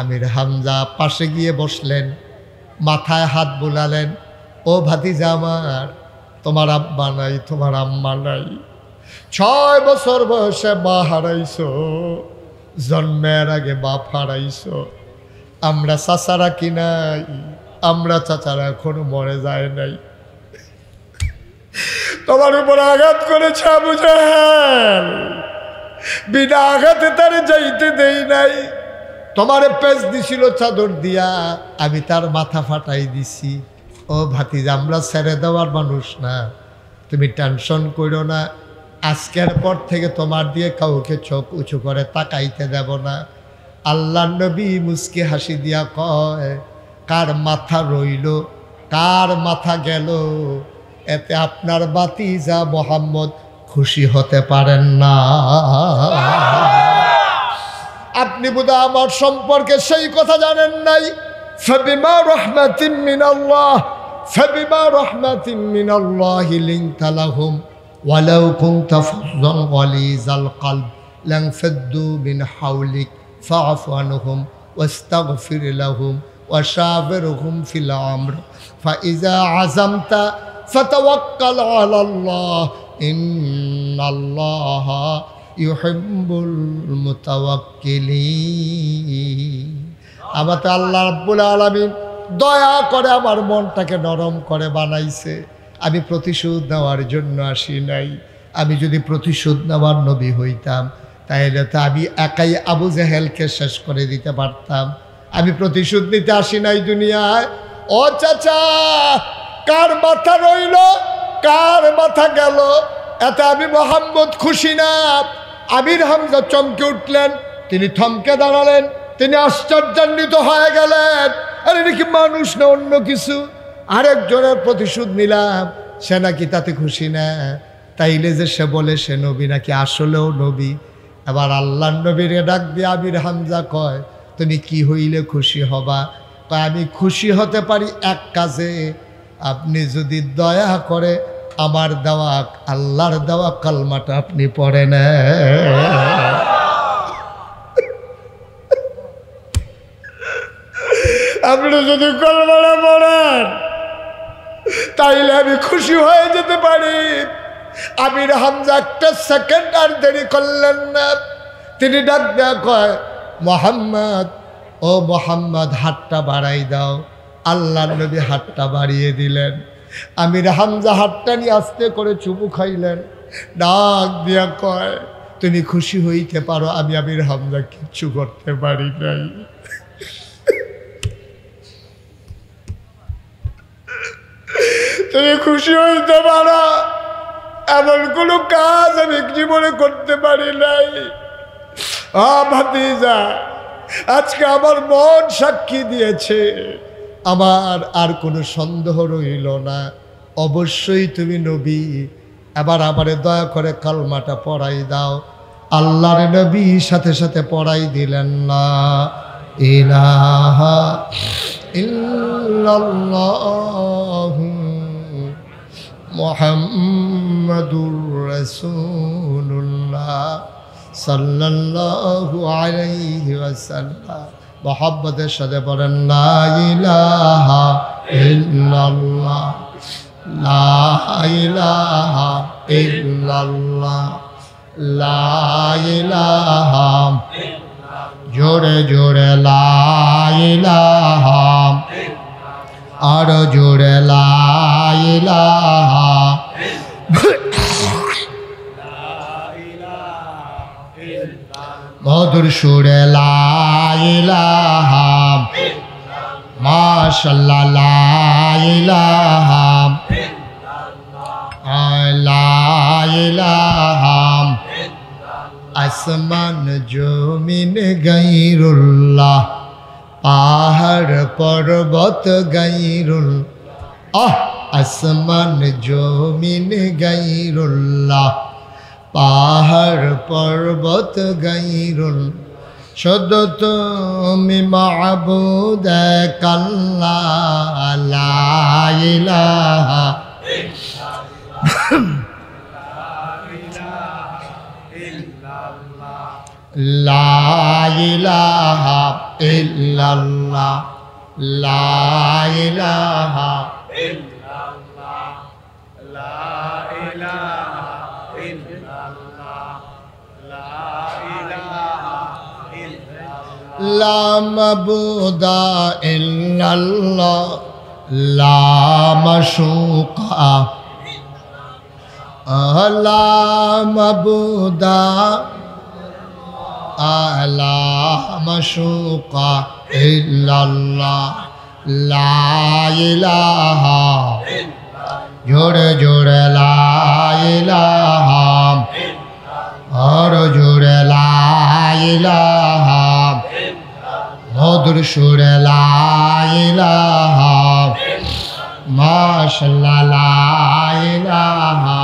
আমির হামজা পাশে গিয়ে বসলেন, মাথায় হাত বুলালেন। ও ভাতিজা আমার, তোমার আব্বা নাই, তোমার আম্মা নাই, 6 বছর বয়সে মা হারাইছো, জন্মের আগে বাপ হারাইছো। আমরা চাচারা কি নাই? আমরা চাচারা এখনো মরে যায় নাই। তোমার উপর আঘাত করেছে আবু জেহেল, বিনা আঘাতে তার যাইতে দেই নাই। তোমারে পেঁচ দিছিল চাদর দিয়া, আমি তার মাথা ফাটাই দিছি। ও ভাতিজা, আমরা ছেড়ে দেওয়ার মানুষ না, তুমি টেনশন করো না। আজকের পর থেকে তোমার দিয়ে কাউকে চোখ উঁচু করে তাকাইতে দেব না। আল্লাহর নবী মুস্কি হাসি দিয়া কয়, কার মাথা রইল কার মাথা গেল, এতে আপনার ভাতিজা মোহাম্মদ খুশি হতে পারেন না। আপনি বোধহয় আমার সম্পর্কে সেই কথা জানেন নাই। ফাবিমা রাহমাতিন মিনাল্লাহ, ফাবিমা রাহমাতিন মিনাল্লাহি লিনতা লাহুম ওয়ালাউ কুনতা ফাযযান গালিযাল কলব লানফাদ্দু মিন হাওলিক ফাআফু আনহুম ওয়াস্তাগফির লাহুম ওয়াশাবিরহুম ফিল আমর ফাইযা আযামতা ফাতাওয়াক্কাল আলাল্লাহ ইন্নাল্লাহা ইউহিব্বুল মুতাওয়াক্কিলিন। আমার তো আল্লাহ রাব্বুল আলামিন দয়া করে আমার মনটাকে নরম করে বানাইছে। আমি প্রতিশোধ নেওয়ার জন্য আসি নাই। আমি যদি প্রতিশোধ নেওয়ার নবী হইতাম, তাহলে তো আমি একাই আবু জেহেলকে শেষ করে দিতে পারতাম। আমি প্রতিশোধ নিতে আসি নাই দুনিয়ায়। ও চাচা, কার মাথা রইল কার মাথা গেল, এতে আমি মোহাম্মদ খুশি না। আমির হামজা চমকে উঠলেন, তিনি থমকে দাঁড়ালেন, তিনি আশ্চর্যান্বিত হয়ে গেলেন। আরে এটা কি মানুষ না অন্য কিছু? আরেকজনের প্রতিশোধ নিলাম, সে নাকি তাতে খুশি না। তাইলে যে সে বলে সে নবী নাকি আসলেও নবী। এবার আল্লাহর নবীর ডাক দিয়ে আমির হামজা কয়, তুমি কি হইলে খুশি হবা? কয়, আমি খুশি হতে পারি এক কাজে, আপনি যদি দয়া করে আমার দেওয়া আল্লাহর দেওয়া কালমাটা আপনি পড়েন। আপনি যদি কালমাটা পড়েন তাইলে আমি খুশি হয়ে যেতে পারি। আমির হামজা একটা সেকেন্ড আর দেরি করলেন না। তিনি ডাক দেয়া কয়, মোহাম্মদ, ও মোহাম্মদ, হাতটা বাড়াই দাও। আল্লাহ নবী হাতটা বাড়িয়ে দিলেন। আমির হামজা হাতটা নিয়ে আস্তে করে চুমু খাইলেন। ডাক দিয়া কয়, তুমি খুশি হইতে পারো, আমি আমির হামজা কিচ্ছু করতে পারি নাই। তুমি খুশি হইতে পারো, এমন কোনো কাজ আমি জীবনে করতে পারি নাই। ভাতিজা, আজকে আমার মন সাক্ষী দিয়েছে, আমার আর কোনো সন্দেহ রইল না, অবশ্যই তুমি নবী। এবার আমারে দয়া করে কালমাটা পড়াই দাও। আল্লাহর নবী সাথে সাথে পড়াই দিলেন, লা ইলাহা ইল্লাল্লাহু মুহাম্মাদুর রাসূলুল্লাহ সাল্লাল্লাহু আলাইহি ওয়াসাল্লাম। মুহাম্মাদের সাথে বলেন, লা ইলাহা ইল্লাল্লাহ, লা ইলাহা ইল্লাল্লাহ, লা ইলাহা, জোরে জোরে লা ইলাহা, আরো জোরে লা ইলাহা, মধুর সুরে লা ইলাহা, মাশাআল্লাহ লা ইলাহা, লা ইলাহা, আসমান জমিন গায়রুল্লাহ, পাহাড় পর্বত গায়রুল, আসমান জমিন গায়রুল্লাহ, পাহাড় পর্বত গায়রুল, শুধু তুমি মাবুদ আল্লাহ, লা ইলাহা লা ইলাহা ইল্লাল্লাহ, লা ইলাহা ইল্লাল্লাহ, লা ইলাহা ইল্লাল্লাহ, লা ইলাহা ইল্লাল্লাহ, লা মাবুদা ইল্লাল্লাহ, লা মাশুকা, লা মাবুদা, লা মাশুকা ইল্লাল্লাহ, লা ইলাহা, জোরে জোরে লা ইলাহা, আর জোরে লা ইলাহা, মধুর সুরে লা ইলাহা, মাশাআল্লাহ লা ইলাহা,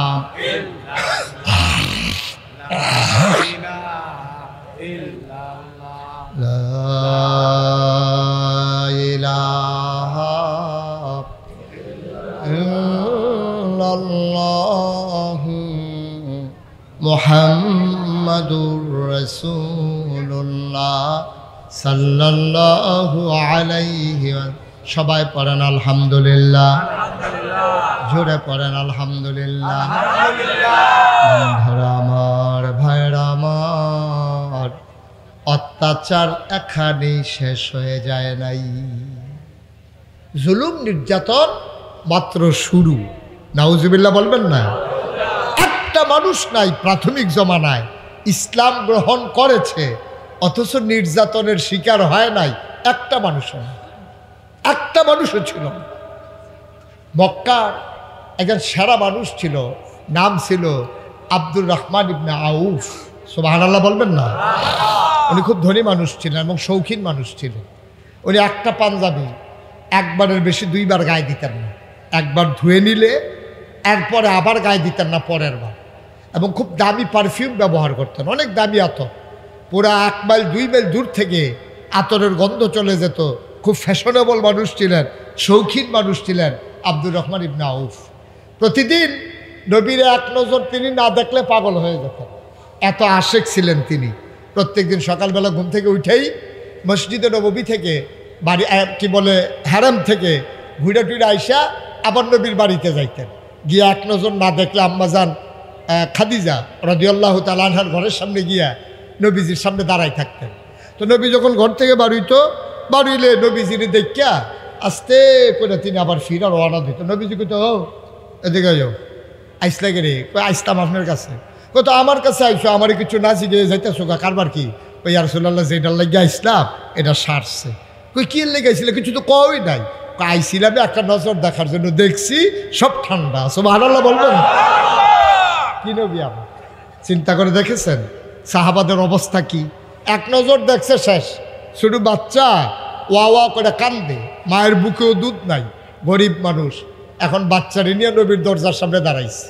মুহাম্মাদুর রাসূলুল্লাহ সাল্লাল্লাহু আলাইহি ওয়া সাল্লাম। সবাই পড়েন আলহামদুলিল্লাহ, জোরে পড়েন আলহামদুলিল্লাহ। বন্ধুরা আমার, ভাইরা আমার, অত্যাচার এখানেই শেষ হয়ে যায় নাই। জুলুম নির্যাতন মাত্র শুরু। নাউজুবিল্লাহ বলবেন না? একটা মানুষ নাই প্রাথমিক জমানায় ইসলাম গ্রহণ করেছে অথচ নির্যাতনের শিকার হয় নাই, একটা মানুষও নাই, একটা মানুষও ছিল না। মক্কার একজন সেরা মানুষ ছিল, নাম ছিল আব্দুর রহমান ইবনে আউফ। সুবহানাল্লাহ বলবেন না? উনি খুব ধনী মানুষ ছিলেন এবং শৌখিন মানুষ ছিলেন। উনি একটা পাঞ্জাবি একবারের বেশি দুইবার গায়ে দিতেন না, একবার ধুয়ে নিলে এরপরে আবার গায়ে দিতেন না পরের বার। এবং খুব দামি পারফিউম ব্যবহার করতেন, অনেক দামি আতর, পুরা 1 মাইল 2 মাইল দূর থেকে আতরের গন্ধ চলে যেত। খুব ফ্যাশনেবল মানুষ ছিলেন, শৌখিন মানুষ ছিলেন আব্দুর রহমান ইবনে আউফ। প্রতিদিন নবীর এক নজর তিনি না দেখলে পাগল হয়ে যেতেন, এত আশেক ছিলেন তিনি। প্রত্যেকদিন সকালবেলা ঘুম থেকে উঠেই মসজিদে নববী থেকে বাড়ি কি বলে হারাম থেকে ঘুরে টুরে আইসা আবার নবীর বাড়িতে যাইতেন, গিয়ে এক নজর না দেখলে আম্মাজান খাদিজা রাদিয়াল্লাহু তাআলা আনহার ঘরের সামনে গিয়া নবীজির সামনে দাঁড়াই থাকতেন। তো নবী যখন ঘর থেকে বাড়িলে নবীজির দেখিয়া আস্তে করে তিনি আবার ফিরা রওনা দিত। নবীজি কইতো, ও এদিকে যাও, আইসলা গে রে? আইসলাম আপনার কাছে। কত আমার কাছে আইসো, আমার কিছু না জিগে যাইতেছো কারবার কি? ওই ইয়া রাসূলুল্লাহ যেটার লাগিয়ে আইসলাম এটা সারছে। কই কি লেগে আইছিলে? কিছু তো কই নাই। আইছিলাম একটা নজর দেখার জন্য, দেখছি সব ঠান্ডা। সুবহানাল্লাহ বলবেন? কি নবী আমার চিন্তা করে দেখেছেন সাহাবাদের অবস্থা কি? এক নজর দেখছে শেষ। শুধু বাচ্চা ওয়া করে কান্দে, মায়ের বুকেও দুধ নাই, গরিব মানুষ। এখন বাচ্চারে নিয়ে নবীর দরজার সামনে দাঁড়াইছে।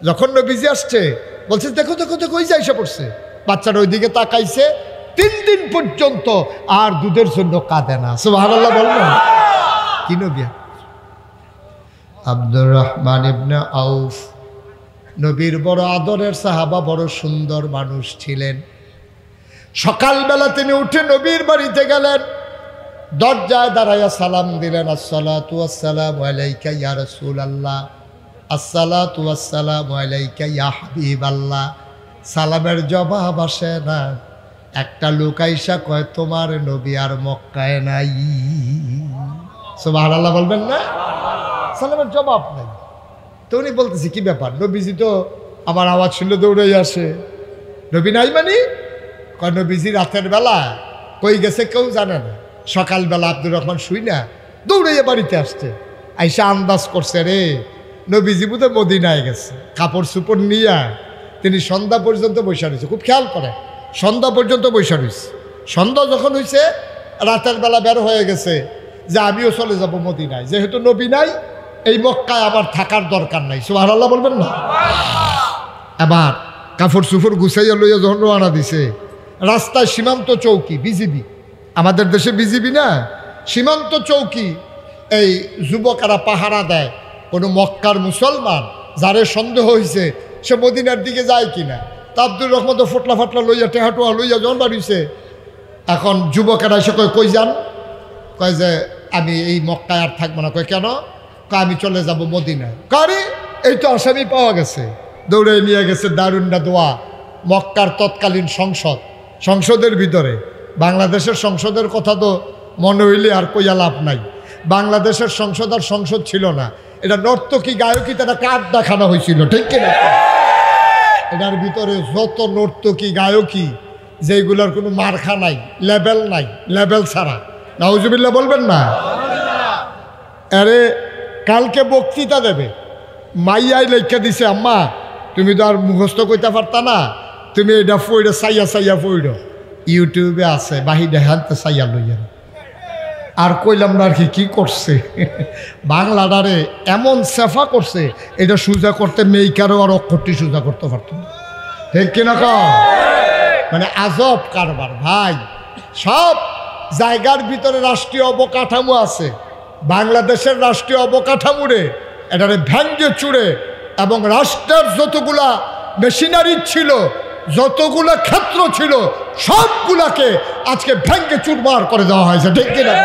যখন নবীজি আসছে বলছে, দেখো দেখো দেখো, ওই যাইসা পড়ছে। বাচ্চারা ওইদিকে তাকাইছে, 3 দিন পর্যন্ত আর দুধের জন্য কাঁদে না। সুবহানাল্লাহ বলবেন? কি নবী? আব্দুর রহমান ইবনে আউফ নবীর বড় আদরের সাহাবা, বড় সুন্দর মানুষ ছিলেন। সকালবেলা তিনি উঠে নবীর বাড়িতে গেলেন, দরজায় দাঁড়াইয়া সালাম দিলেন, আসসালাতু ওয়াসসালামু আলাইকা ইয়া রাসূলুল্লাহ, আসসালাতু ওয়াসসালামু আলাইকা ইয়া হাবিবাল্লাহ। সালামের জবাব আসে না। একটা লোক আইসা কয়, তোমার নবী আর মক্কায় নাই। সুবহানাল্লাহ বলবেন না? সালামের জবাব নাই। তো উনি বলতেছি, কি ব্যাপার? নবীজি তো আমার আওয়াজ শুনলে দৌড়াই আসে। নবী নাই মানে? কয়, নবীজি রাতের বেলা কই গেছে কেউ জানে না। সকালবেলা আব্দুর রহমান শুই না দৌড়াইয়া বাড়িতে আসছে। আইসা আন্দাজ করছে, রে নবীজি বুধে মদিনায় গেছে। কাপড় চুপড় নিয়া তিনি সন্ধ্যা পর্যন্ত বৈশা রয়েছে। খুব খেয়াল করে, সন্ধ্যা পর্যন্ত বৈশা রয়েছে। সন্ধ্যা যখন হয়েছে, রাতের বেলা বের হয়ে গেছে যে আমিও চলে যাব মদিনায়। যেহেতু নবী নাই, এই মক্কায় আবার থাকার দরকার নাই। সুবহানাল্লাহ বলবেন না? এবার কাপড় চুপড় গুছাইয়া লইয়া যখন রওনা দিছে, রাস্তায় সীমান্ত চৌকি, বিজিবি, আমাদের দেশে বিজিবি না, সীমান্ত চৌকি, এই যুবকেরা পাহারা দেয়। কোনো মক্কার মুসলমান যারে সন্দেহ হয়েছে সে মদিনার দিকে যায় কিনা। তা আব্দুর রহমান তো ফটলা ফাটলা লইয়া টেহাটোয়া লইয়া যখন বাড়িছে, এখন যুবকেরা এসে কয়, কই যান? কয় যে আমি এই মক্কায় আর থাকবো না। কয় কেন? কয় আমি চলে যাব মদিনায়। কারে? এই তো আসামি পাওয়া গেছে। দৌড়ে নিয়ে গেছে দারুন্না দোয়া, মক্কার তৎকালীন সংসদের ভিতরে। বাংলাদেশের সংসদের কথা তো মনে হইলে আর কইয়া লাভ নাই। বাংলাদেশের সংসদ আর সংসদ ছিল না, এটা নর্তকী গায়কী, তারা কাঠ দেখানো হয়েছিল, ঠিক কিনা? এটার ভিতরে যত নর্তকী গায়কী, যেগুলোর কোনো মার্কা নাই, লেবেল নাই, লেবেল ছাড়া। নাউজুবিল্লাহ বলবেন না? আরে কালকে বক্তৃতা দেবে, মাইয়াই লেখা দিছে, আম্মা তুমি তো আর মুখস্থ করতে পারতা না, তুমি এটা পড়ো, চাইয়া পড়ো, ইউটিউবে আছে, বাহিরে হানতে চাইয়া লইয়া। আর কইলাম না আর কি করছে, বাংলাটারে এমন সেফা করছে, এটা সোজা করতে মেয়েকারও আর অক্ষরটি সোজা করতে পারত না, ঠিক কিনা? মানে আজব কারবার ভাই। সব জায়গার ভিতরে রাষ্ট্রীয় অবকাঠামো আছে, বাংলাদেশের রাষ্ট্রীয় অবকাঠামোরে এটারে ভেঙ্গে চুড়ে, এবং রাষ্ট্রের যতগুলা মেশিনারি ছিল, যতগুলা ক্ষেত্র ছিল, সবগুলাকে আজকে ভেঙ্গে চুরমার করে দেওয়া হয়েছে, ঠিক কিনা?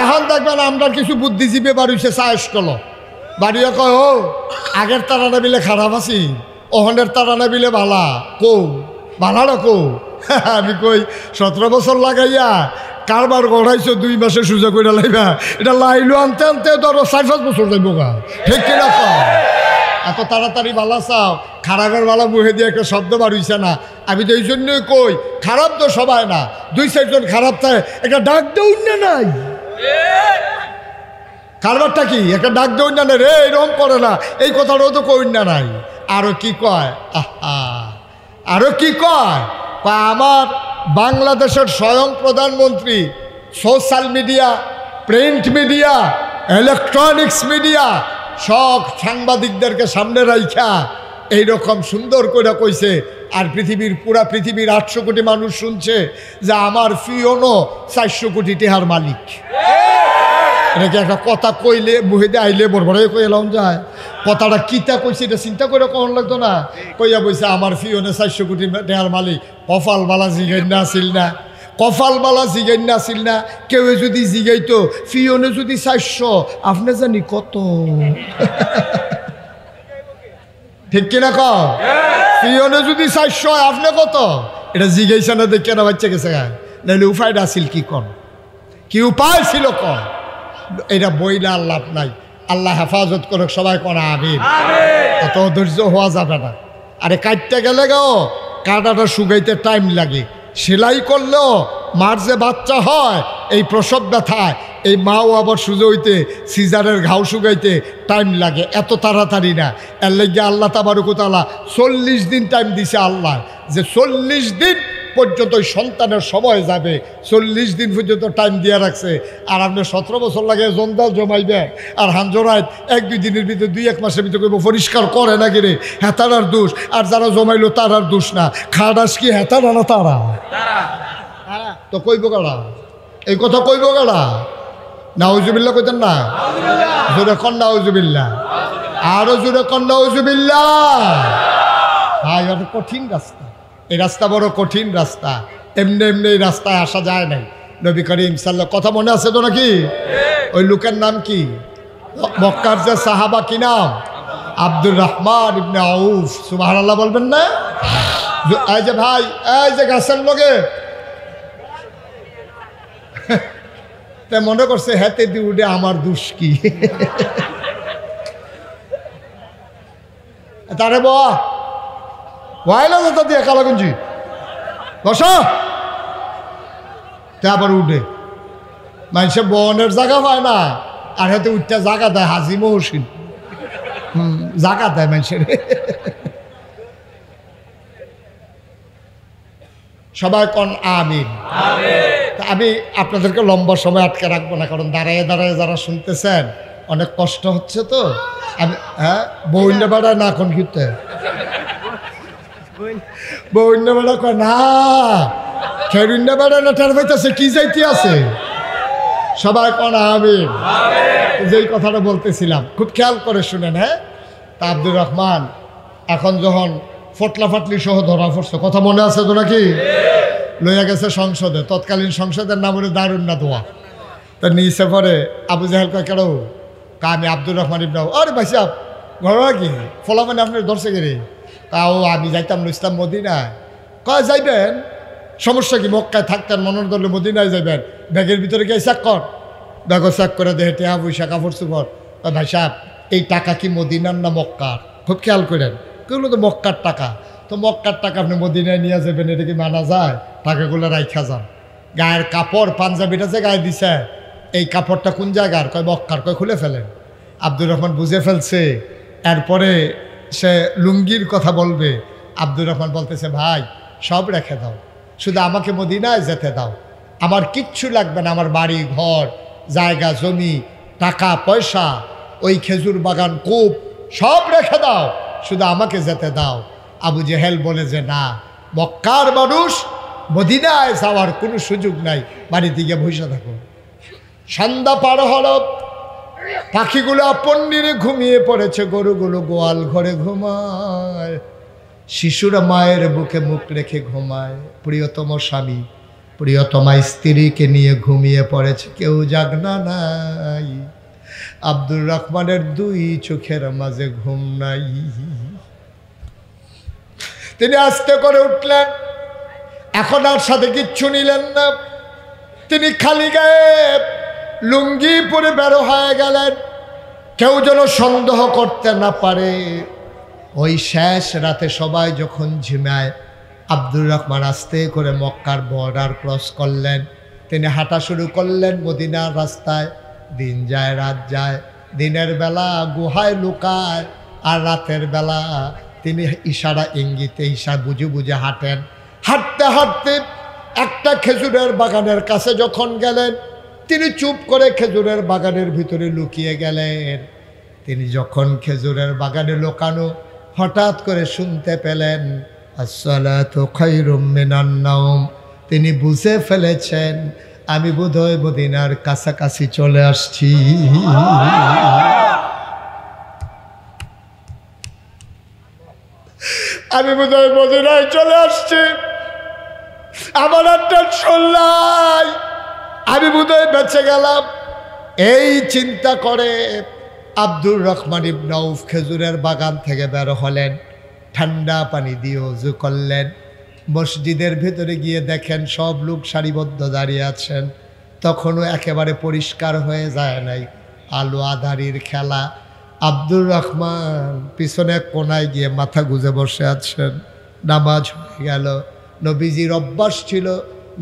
এখন দেখবেন আমরা কিছু বুদ্ধিজীবী বাড়িছে চায়স্টল বাড়িয়ে কয়, ও আগের তারানা বিলে খারাপ আছি, ওহনের তারানা বিলে ভালা কৌ ভালাটা কৌ। আমি কই 17 বছর লাগাইয়া কারবার গড়াইছো 2 মাসে সোজা করে লাইবা, এটা লাইলো আনতে আনতে ধরো 4-5 বছর যাইব গা, ঠিক কিনা? এত তাড়াতাড়ি ভালা চাও, খারাপের ভালা মুখে দিয়ে একটা শব্দ বাড়িছে না। আমি তো এই জন্যই কই, খারাপ তো সবাই না, 2-4 জন খারাপ থাকে, একটা ডাক দেউন না নাই। কারবারটা কি? একটা ডাক দেউন না রে, এরকম করে না, এই কথাটাও তো কইন না নাই। আরো কি কয়, আরো কি কয়, আমার বাংলাদেশের স্বয়ং প্রধানমন্ত্রী social media, print media, electronics media সব সাংবাদিকদেরকে সামনে রাইখা এইরকম সুন্দর করে কইছে। আর পুরা পৃথিবীর 800 কোটি মানুষ শুনছে যে আমার ফিওনো 400 কোটি টেহার মালিক, এটা কি একটা কথা কইলে মুহিদে আইলে বড় কই এলাম যায় কথাটা কিতা কইছে এটা চিন্তা করে কখন লাগতো না কইয়া বইছে আমার ফিওনে 400 কোটি টাকার মালিক কপাল বালা জিগাইনা আসিল না কপাল বালা জিগাইনা আসিল না কেউ যদি জিগাইতো ফিওনে যদি 400 আপনি জানি কত ঠিক কিনা ক ফিওনে যদি 400 আপনি কত এটা জিগাইছে না দেখে না বাচ্চা গেছে নাহলে উপায়টা আসিল কি কর কি উপায় ছিল কর এটা বইলে আর লাভ নাই আল্লাহ হেফাজত করে সবাই করা আমিন এত ধৈর্য হওয়া যাবে না আরে কাটতে গেলে গাও কাটাটা শুকাইতে টাইম লাগে সেলাই করলেও মার যে বাচ্চা হয় এই প্রসব ব্যথায় এই মাও আবার সুজো হইতে সিজারের ঘাও শুকাইতে টাইম লাগে এত তাড়াতাড়ি না এর লেগে আল্লাহ তাবারক ওয়া তাআলা 40 দিন টাইম দিছে আল্লাহ যে 40 দিন পর্যন্ত সন্তানের সময় যাবে 40 দিন পর্যন্ত টাইম দিয়ে রাখছে আর আপনি 17 বছর লাগে জঞ্জাল জমাইবে আর হাঞ্জরায় 1-2 দিনের ভিতরে 2-1 মাসের ভিতরে কইব পরিষ্কার করে না গিরে হেতার আর দোষ আর যারা জমাইলো তার আর দোষ না খাটাস কি হেতার না তারা তো কইব গাড়া এই কথা কইব গাড়া নাউজুবিল্লাহ কইতেন না জোরে কন নাউজুবিল্লাহ আরো জোরে কন নাউজুবিল্লাহ ভাই এটা কঠিন রাস্তা এই রাস্তা বড় কঠিন রাস্তা এমনি এমনি এই রাস্তায় আসা যায় নাই নবী করিম সাল্লাল্লাহু কথা মনে আছে তো নাকি ওই লোকের নাম কি মক্কার যে সাহাবা কি নাম আব্দুর রহমান ইবনে আউফ সুবহানাল্লাহ বলবেন না এই যে ভাই এই যে গাছের লগে তা মনে করছে হাতে দি উঠে আমার দোষ কি তারে বাবা ওয়াইলা যেটা দিয়ে কালাগঞ্জি বসা তা আবার উঠে মানুষের বনের জায়গা পায় না আর হাতে উঠতে জায়গা দেয় হাজি মহসিন জায়গা দেয় মানুষের সবাই কন আমিন আমি আপনাদেরকে লম্বা সময় আটকে রাখবো না কারণ দাঁড়ায় দাঁড়ায় যারা শুনতেছেন অনেক কষ্ট হচ্ছে তো আমি হ্যাঁ বইন্ড বেড়ায় না কোন ঘিরতে বইন্ড বেড়া কয় না খেরুন্ড বেড়ায় না টের পাইতেছে কি যাইতে আছে সবাই কন আমিন যেই কথাটা বলতেছিলাম খুব খেয়াল করে শুনেন হ্যাঁ তা আব্দুর রহমান এখন যখন ফটলা ফাটলি সহ ধরা পড়ছে কথা মনে আছে তো নাকি লইয়া গেছে সংসদে তৎকালীন সংসদের নাম হলো দারুন না দোয়া তো নিচে পরে আবু জাহেল কয় কেন আমি আব্দুর রহমান ইবনে আরে ভাই সাহেব ঘর কি ফলা মানে আপনার ধরছে গেলে তাও আমি যাইতাম না ইসলাম মদিনায় কয় যাইবেন সমস্যা কি মক্কায় থাকতেন মনের দলে মদিনায় যাইবেন ব্যাগের ভিতরে গিয়ে চেক কর ব্যাগও চেক করে দেহে টেহা পয়সা কাপড় চুপড় ভাই সাহেব এই টাকা কি মদিনার না মক্কার খুব খেয়াল করেন কেউগুলো তো মক্কার টাকা তো মক্কার টাকা আপনি মদিনায় নিয়ে যাবেন এটা কি মানা যায় টাকাগুলো রাইখা যান গায়ের কাপড় পাঞ্জাবিটা যে গায়ে দিছে এই কাপড়টা কোন জায়গার কয় মক্কার কয় খুলে ফেলেন আব্দুর রহমান বুঝে ফেলছে এরপরে সে লুঙ্গির কথা বলবে আব্দুর রহমান বলতেছে ভাই সব রেখে দাও শুধু আমাকে মদিনায় যেতে দাও আমার কিচ্ছু লাগবে না আমার বাড়ি ঘর জায়গা জমি টাকা পয়সা ওই খেজুর বাগান কূপ সব রেখে দাও শুধু আমাকে যেতে দাও আবু জেহেল বলে যে না মক্কার মানুষ মদিনায় যাওয়ার কোনো সুযোগ নাই বাড়িতে গিয়ে বসে থাকো সন্ধ্যা পার হল পাখিগুলো পন্ডিরে ঘুমিয়ে পড়েছে গরুগুলো গোয়াল ঘরে ঘুমায় শিশুরা মায়ের বুকে মুখ রেখে ঘুমায় প্রিয়তম স্বামী প্রিয়তমা স্ত্রীকে নিয়ে ঘুমিয়ে পড়েছে কেউ জাগনা নাই আব্দুর রহমানের দুই চোখের মাঝে ঘুম নাই তিনি আস্তে করে উঠলেন এখন আর সাথে কিচ্ছু নিলেন না তিনি খালি গায়ে লুঙ্গি পরে বেরো হয়ে গেলেন কেউ যেন সন্দেহ করতে না পারে ওই শেষ রাতে সবাই যখন ঝিমায় আব্দুর রহমান আস্তে করে মক্কার বর্ডার ক্রস করলেন তিনি হাঁটা শুরু করলেন মদিনার রাস্তায় দিন যায় রাত যায় দিনের বেলা গুহায় লুকায় আর রাতের বেলা তিনি ইশারা ইঙ্গিতে বুঝে বুঝে হাঁটেন হাঁটতে হাঁটতে একটা খেজুরের বাগানের কাছে যখন গেলেন তিনি চুপ করে খেজুরের বাগানের ভিতরে লুকিয়ে গেলেন তিনি যখন খেজুরের বাগানে লুকানো হঠাৎ করে শুনতে পেলেন আসসালাতু খায়রুম মিনান নাওম তিনি বুঝে ফেলেছেন আমি বোধহয় মদিনার কাছাকাছি চলে আসছি। আমি বোধহয় মদিনায় চলে আসছি, আমার আর টেনশন নাই, আমি বোধহয় বেঁচে গেলাম। এই চিন্তা করে আব্দুর রহমান ইবনে আউফ খেজুরের বাগান থেকে বের হলেন, ঠান্ডা পানি দিয়ে ওযু করলেন। মসজিদের ভেতরে গিয়ে দেখেন সব লোক সারিবদ্ধ দাঁড়িয়ে আছেন, তখনও একেবারে পরিষ্কার হয়ে যায় নাই, আলো আধারির খেলা। আব্দুর রহমান পিছনে কোনায় গিয়ে মাথা গুজে বসে আছেন। নামাজ হয়ে গেল। নবীজির অভ্যাস ছিল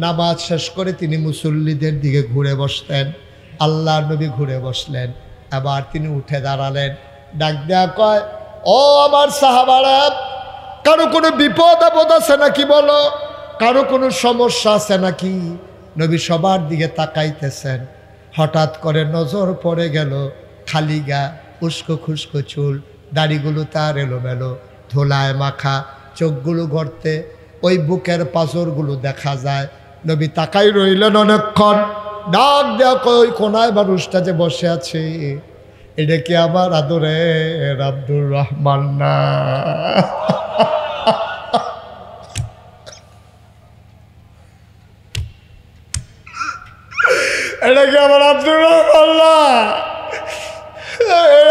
নামাজ শেষ করে তিনি মুসল্লিদের দিকে ঘুরে বসতেন। আল্লাহ নবী ঘুরে বসলেন, আবার তিনি উঠে দাঁড়ালেন, ডাক দেয়া কয়, ও আমার সাহাবারা, কারো কোনো বিপদ আপদ আছে নাকি বলো, কারো কোনো সমস্যা আছে নাকি? নবী সবার দিকে তাকাইতেছেন। হঠাৎ করে নজর পড়ে গেল খালি গা, উস্কো খুস্কো চুল, দাড়িগুলো তার এলোমেলো, ধোলায় মাখা, চোখগুলো গর্তে, ওই বুকের পাঁজরগুলো দেখা যায়। নবী তাকাই রইলেন অনেকক্ষণ, ডাক দেয়া কই, কোনায় মানুষটা যে বসে আছে, এটা কি আমার আদরের আব্দুর রহমান না? এটা কি আমার আব্দুর রহমান না?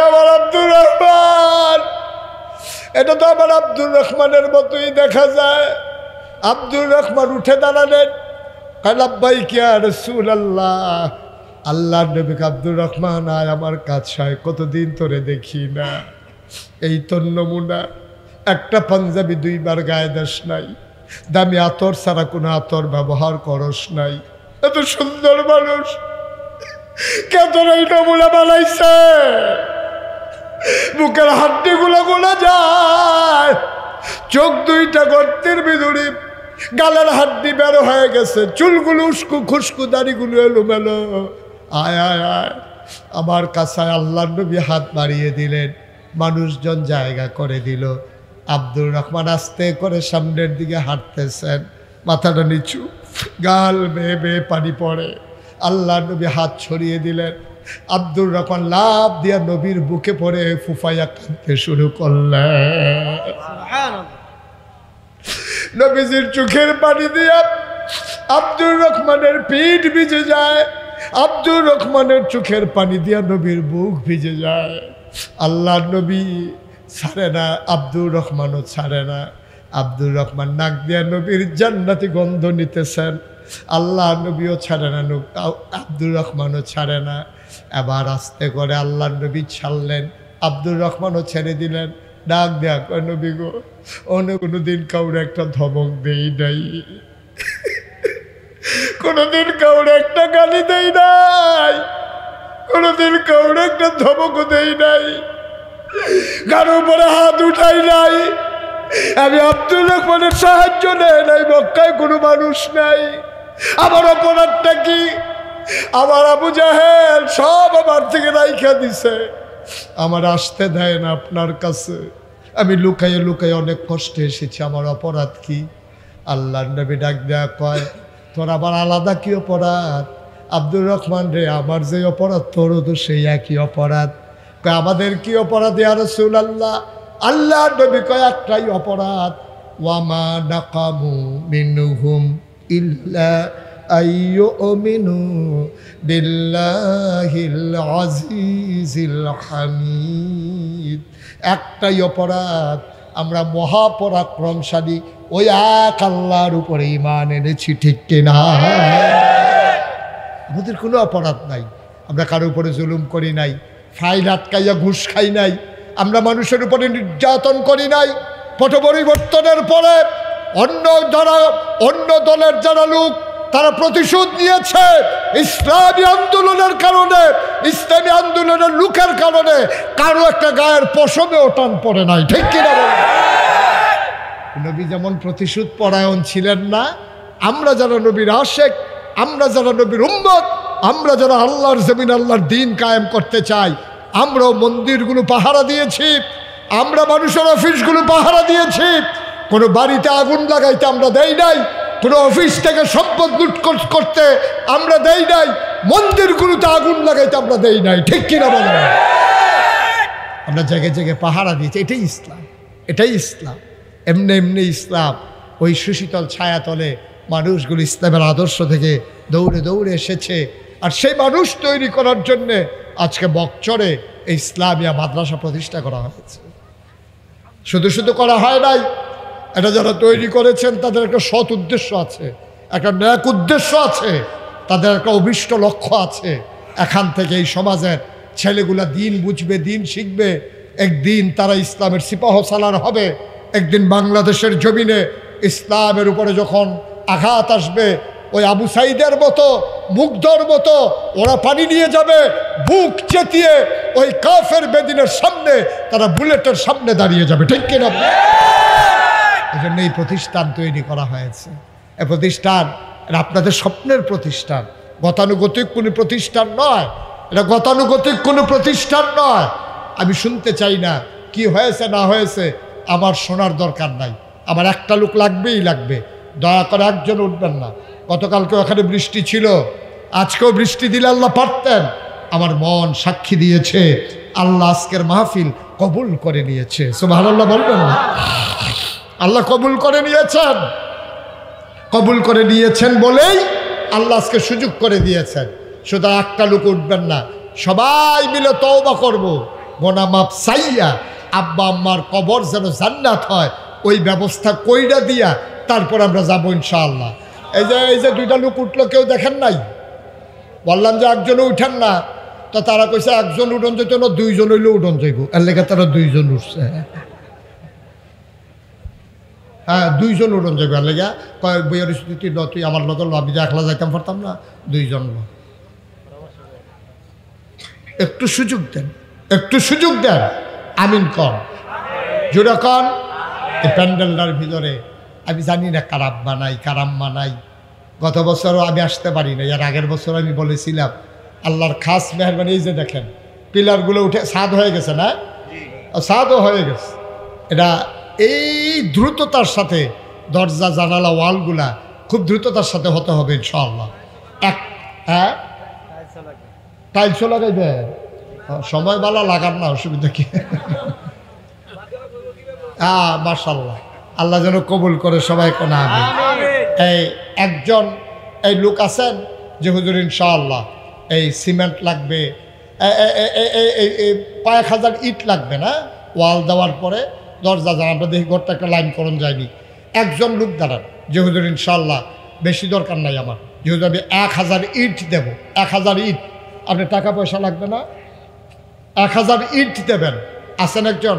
আমার আব্দুর রহমান, এটা তো আমার আব্দুর রহমানের মতোই দেখা যায়। আব্দুর রহমান উঠে দাঁড়ালেন, লাব্বাইক ইয়া রাসূলুল্লাহ। আল্লাহর নবী আব্দুর রহমান, আয় আমার কাছে, কতদিন তোরে দেখি না। এই তোর নমুনা, একটা পাঞ্জাবি দুইবার গায়ে দেশ নাই, দামি আতর ছাড়া কোনো আতর ব্যবহার করস নাই, এত সুন্দর মানুষ কে তোর এই নমুনা বানাইছে? বুকের হাড্ডিগুলো গোলা যায়, চোখ দুইটা গর্তের ভিতরে, গালের হাড্ডি বের হয়ে গেছে, চুলগুলো উস্কু খুস্কু, দাড়িগুলো এলোমেলো। আয় আয় আয় আমার কাছে। আল্লাহর নবী হাত বাড়িয়ে দিলেন, মানুষজন জায়গা করে দিল। আব্দুর রহমান আস্তে করে সামনের দিকে হাঁটতেছেন, মাথাটা নিচু, গাল বেয়ে বেয়ে পানি পড়ে। আল্লাহর নবী হাত ছড়িয়ে দিলেন। আব্দুর রহমান লাফ দিয়া নবীর বুকে পড়ে ফুফাইয়া কাঁদতে শুরু করলেন। নবীজির চোখের পানি দিয়া আব্দুর রহমানের পিঠ ভিজে যায়, আব্দুর রহমানের চোখের পানি দিয়া নবীর বুক ভিজে যায়। আল্লাহর নবী ছাড়ে না, আব্দুর রহমানও ছাড়ে না। আব্দুর রহমান নাক দিয়া নবীর জান্নাতি গন্ধ নিতেছেন, আল্লাহ নবীও ছাড়ে না, আব্দুর রহমানও ছাড়ে না। এবার আস্তে করে আল্লাহর নবী ছাড়লেন, আব্দুর রহমানও ছেড়ে দিলেন। ডাক দেয়া কয়, নবী গো, অন্য কোনোদিন কাউরে একটা ধমক দেই নাই, কোনোদিন কাউরে একটা গালি দেই নাই, কোনোদিন কাউরে একটা ধমকও দেই নাই, কারো উপরে হাত উঠাই নাই। আমি আব্দুর রহমানের সাহায্য নেই নাই, মক্কায় কোনো মানুষ নাই। আমার অপরাধটা কি? আমার আবু জাহেল সব আমার থেকে রাইখা দিছে, আমার আসতে দেয় না আপনার কাছে। আমি লুকাইয়ে লুকাইয়ে অনেক কষ্টে এসেছি, আমার অপরাধ কি? আল্লাহর নবী ডাক দেয়া কয়, তোর আবার আলাদা কি অপরাধ? আব্দুর রহমান রে, আমার যে অপরাধ তোরও তো সেই একই অপরাধ। কয়, আমাদের কি অপরাধ ইয়া রাসূলুল্লাহ? আল্লাহর নবী কয়, একটাই অপরাধ, ওয়ামা নাকামু মিনহুম ইল্লা আইয়ুমিনু বিল্লাহিল আজিজিল হামিদ। একটাই অপরাধ, আমরা মহাপরাক্রমশালী ওই এক আল্লাহর উপরে ঈমান এনেছি, ঠিক কিনা? আমাদের কোনো অপরাধ নাই, আমরা কারো উপরে জুলুম করি নাই, ফাইল আটকাইয়া ঘুষ খাই নাই, আমরা মানুষের উপরে নির্যাতন করি নাই। পট পরিবর্তনের পরে অন্য দলের যারা লোক, তারা প্রতিশোধ নিয়েছে ইসলামী আন্দোলনের কারণে, ইসলামী আন্দোলনের লোকের কারণে। কারো একটা গায়ের পশমেও টান পড়ে নাই, ঠিক কিনা? নবী যেমন প্রতিশোধ পরায়ণ ছিলেন না, আমরা যারা নবীর আশেক, আমরা যারা নবীর উম্মত, আমরা যারা আল্লাহর জমিন আল্লাহর দ্বীন কায়েম করতে চাই, আমরাও মন্দিরগুলো পাহারা দিয়েছি, আমরা মানুষের অফিসগুলো পাহারা দিয়েছি, কোনো বাড়িতে আগুন লাগাইতে আমরা দেই নাই, কোনো অফিস থেকে সম্পদ লুট করতে আমরা দেই নাই, মন্দিরগুলোতে আগুন লাগাইতে আমরা দেই নাই, ঠিক কিনা বলেন? আমরা জায়গায় জায়গায় পাহারা দিয়েছি। এটাই ইসলাম, এটাই ইসলাম। এমনি এমনি ইসলাম ওই সুশীতল ছায়াতলে মানুষগুলো ইসলামের আদর্শ থেকে দৌড়ে দৌড়ে এসেছে। আর সেই মানুষ তৈরি করার জন্যে আজকে বকচরে এই ইসলামিয়া মাদ্রাসা প্রতিষ্ঠা করা হয়েছে। শুধু শুধু করা হয় নাই, এটা যারা তৈরি করেছেন তাদের একটা সৎ উদ্দেশ্য আছে, একটা ন্যাক উদ্দেশ্য আছে, তাদের একটা অভিষ্ট লক্ষ্য আছে। এখান থেকে এই সমাজের ছেলেগুলা দিন বুঝবে, দিন শিখবে, একদিন তারা ইসলামের সিপাহ সালার হবে। একদিন বাংলাদেশের জমিনে ইসলামের উপরে যখন আঘাত আসবে, ওই আবু সাইদের মতো, মুগ্ধর মতো ওরা পানি নিয়ে যাবে, বুক চেতিয়ে ওই কাফের বেদিনের সামনে তারা বুলেটের সামনে দাঁড়িয়ে যাবে, ঠিক কিনা? এই জন্য এই প্রতিষ্ঠান তৈরি করা হয়েছে। এই প্রতিষ্ঠান এটা আপনাদের স্বপ্নের প্রতিষ্ঠান, গতানুগতিক কোনো প্রতিষ্ঠান নয়। এটা গতানুগতিক কোনো প্রতিষ্ঠান নয়। আমি শুনতে চাই না কি হয়েছে না হয়েছে, আমার শোনার দরকার নাই। আমার একটা লোক লাগবেই লাগবে। দয়া করে একজন উঠবেন না। গতকালকেও এখানে বৃষ্টি ছিল, আজকেও বৃষ্টি দিলে আল্লাহ পারতেন। আমার মন সাক্ষী দিয়েছে, আল্লাহ আজকের মাহফিল কবুল করে নিয়েছে। সুবহানাল্লাহ বলবেন না? আল্লাহ কবুল করে নিয়েছেন, কবুল করে নিয়েছেন বলেই আল্লাহ আজকে সুযোগ করে দিয়েছেন। শুধু একটা লোক উঠবেন না, সবাই মিলে তওবা করব, গোনা মাপ চাইয়া আব্বা আম্মার কবর যেন জান্নাত হয় ওই ব্যবস্থা কইরা দিয়া তারপর আমরা যাবো ইনশাআল্লাহ। এই যে দুইটা লোক উঠলো, কেউ দেখেন নাই? বললাম যে একজনও উঠেন না, তো তারা কইছে একজন উঠন যেত না, দুইজন হইলে উঠন যাইব। এর লেগে তারা দুইজন উঠছে। হ্যাঁ, দুইজন উঠন যাবে। এর লেগে কয় বইয়ের স্থিতি ন, তুই আমার লোক আমি যে একলা যাইতাম পারতাম না, দুইজন লোক। একটু সুযোগ দেন, একটু সুযোগ দেন। আমিন কন, জোরে কন। এই প্যান্ডেলটার ভিতরে আমি জানি না কারাম বানাই, কারাম বানাই। গত বছরও আমি আসতে পারি না, এর আগের বছর আমি বলেছিলাম। আল্লাহর খাস মেহরবানি, এই যে দেখেন পিলারগুলো উঠে ছাদ হয়ে গেছে না? ছাদও হয়ে গেছে। এটা এই দ্রুততার সাথে দরজা জানালা ওয়ালগুলা খুব দ্রুততার সাথে হতে হবে ইনশাআল্লাহ। হ্যাঁ, টাইলসও লাগাইবে, সময় বালা লাগার না, অসুবিধা কি? মাশাআল্লাহ, আল্লাহ যেন কবুল করে সবাই কোন আমিন। এই একজন এই লোক আছেন যে হুজুর ইনশাআল্লাহ এই সিমেন্ট লাগবে, কয়েক হাজার ইট লাগবে না ওয়াল দেওয়ার পরে দরজা জানাটা দেখি ঘরটা একটা লাইন করণ যায়নি। একজন লোক দাঁড়ান যে হুজুর ইনশাআল্লাহ বেশি দরকার নাই আমার, যে হুজুর আমি 1000 ইট দেব। 1000 ইট, আপনি টাকা পয়সা লাগবে না, 1000 ইট দেবেন। আছেন একজন?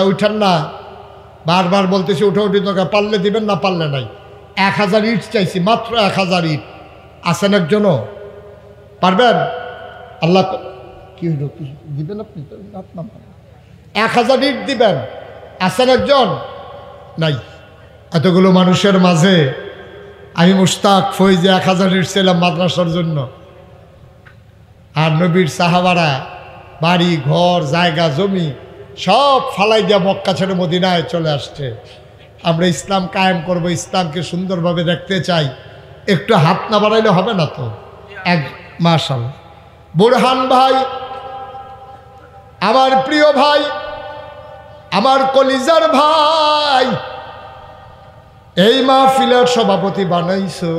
উঠেন না, বারবার বলতেছি উঠে উঠি দরকার, পারলে দিবেন না পারলে নাই। 1000 ইট চাইছি, মাত্র 1000 ইট। আছেন একজনও? পারবেন? আল্লাহ কি হইল, দিবেন আপনি? 1000 ইট দিবেন। আছেন একজন? নাই। এতগুলো মানুষের মাঝে আমি মুশতাক ফৈজে 1000 ইট ছিলাম মাদ্রাসার জন্য। আর নবীর সাহাবারা বাড়ি ঘর জায়গা জমি সব ফালাই দিয়া মক্কা ছেড়ে মদিনায় চলে আসছে। আমরা ইসলাম কায়েম করব, ইসলামকে সুন্দরভাবে দেখতে চাই, একটু হাত না বাড়াইলে হবে না তো। মাশাআল্লাহ, বুরহান ভাই, আমার প্রিয় ভাই, আমার কলিজার ভাই, এই মাহফিলের সভাপতি বানাইছো,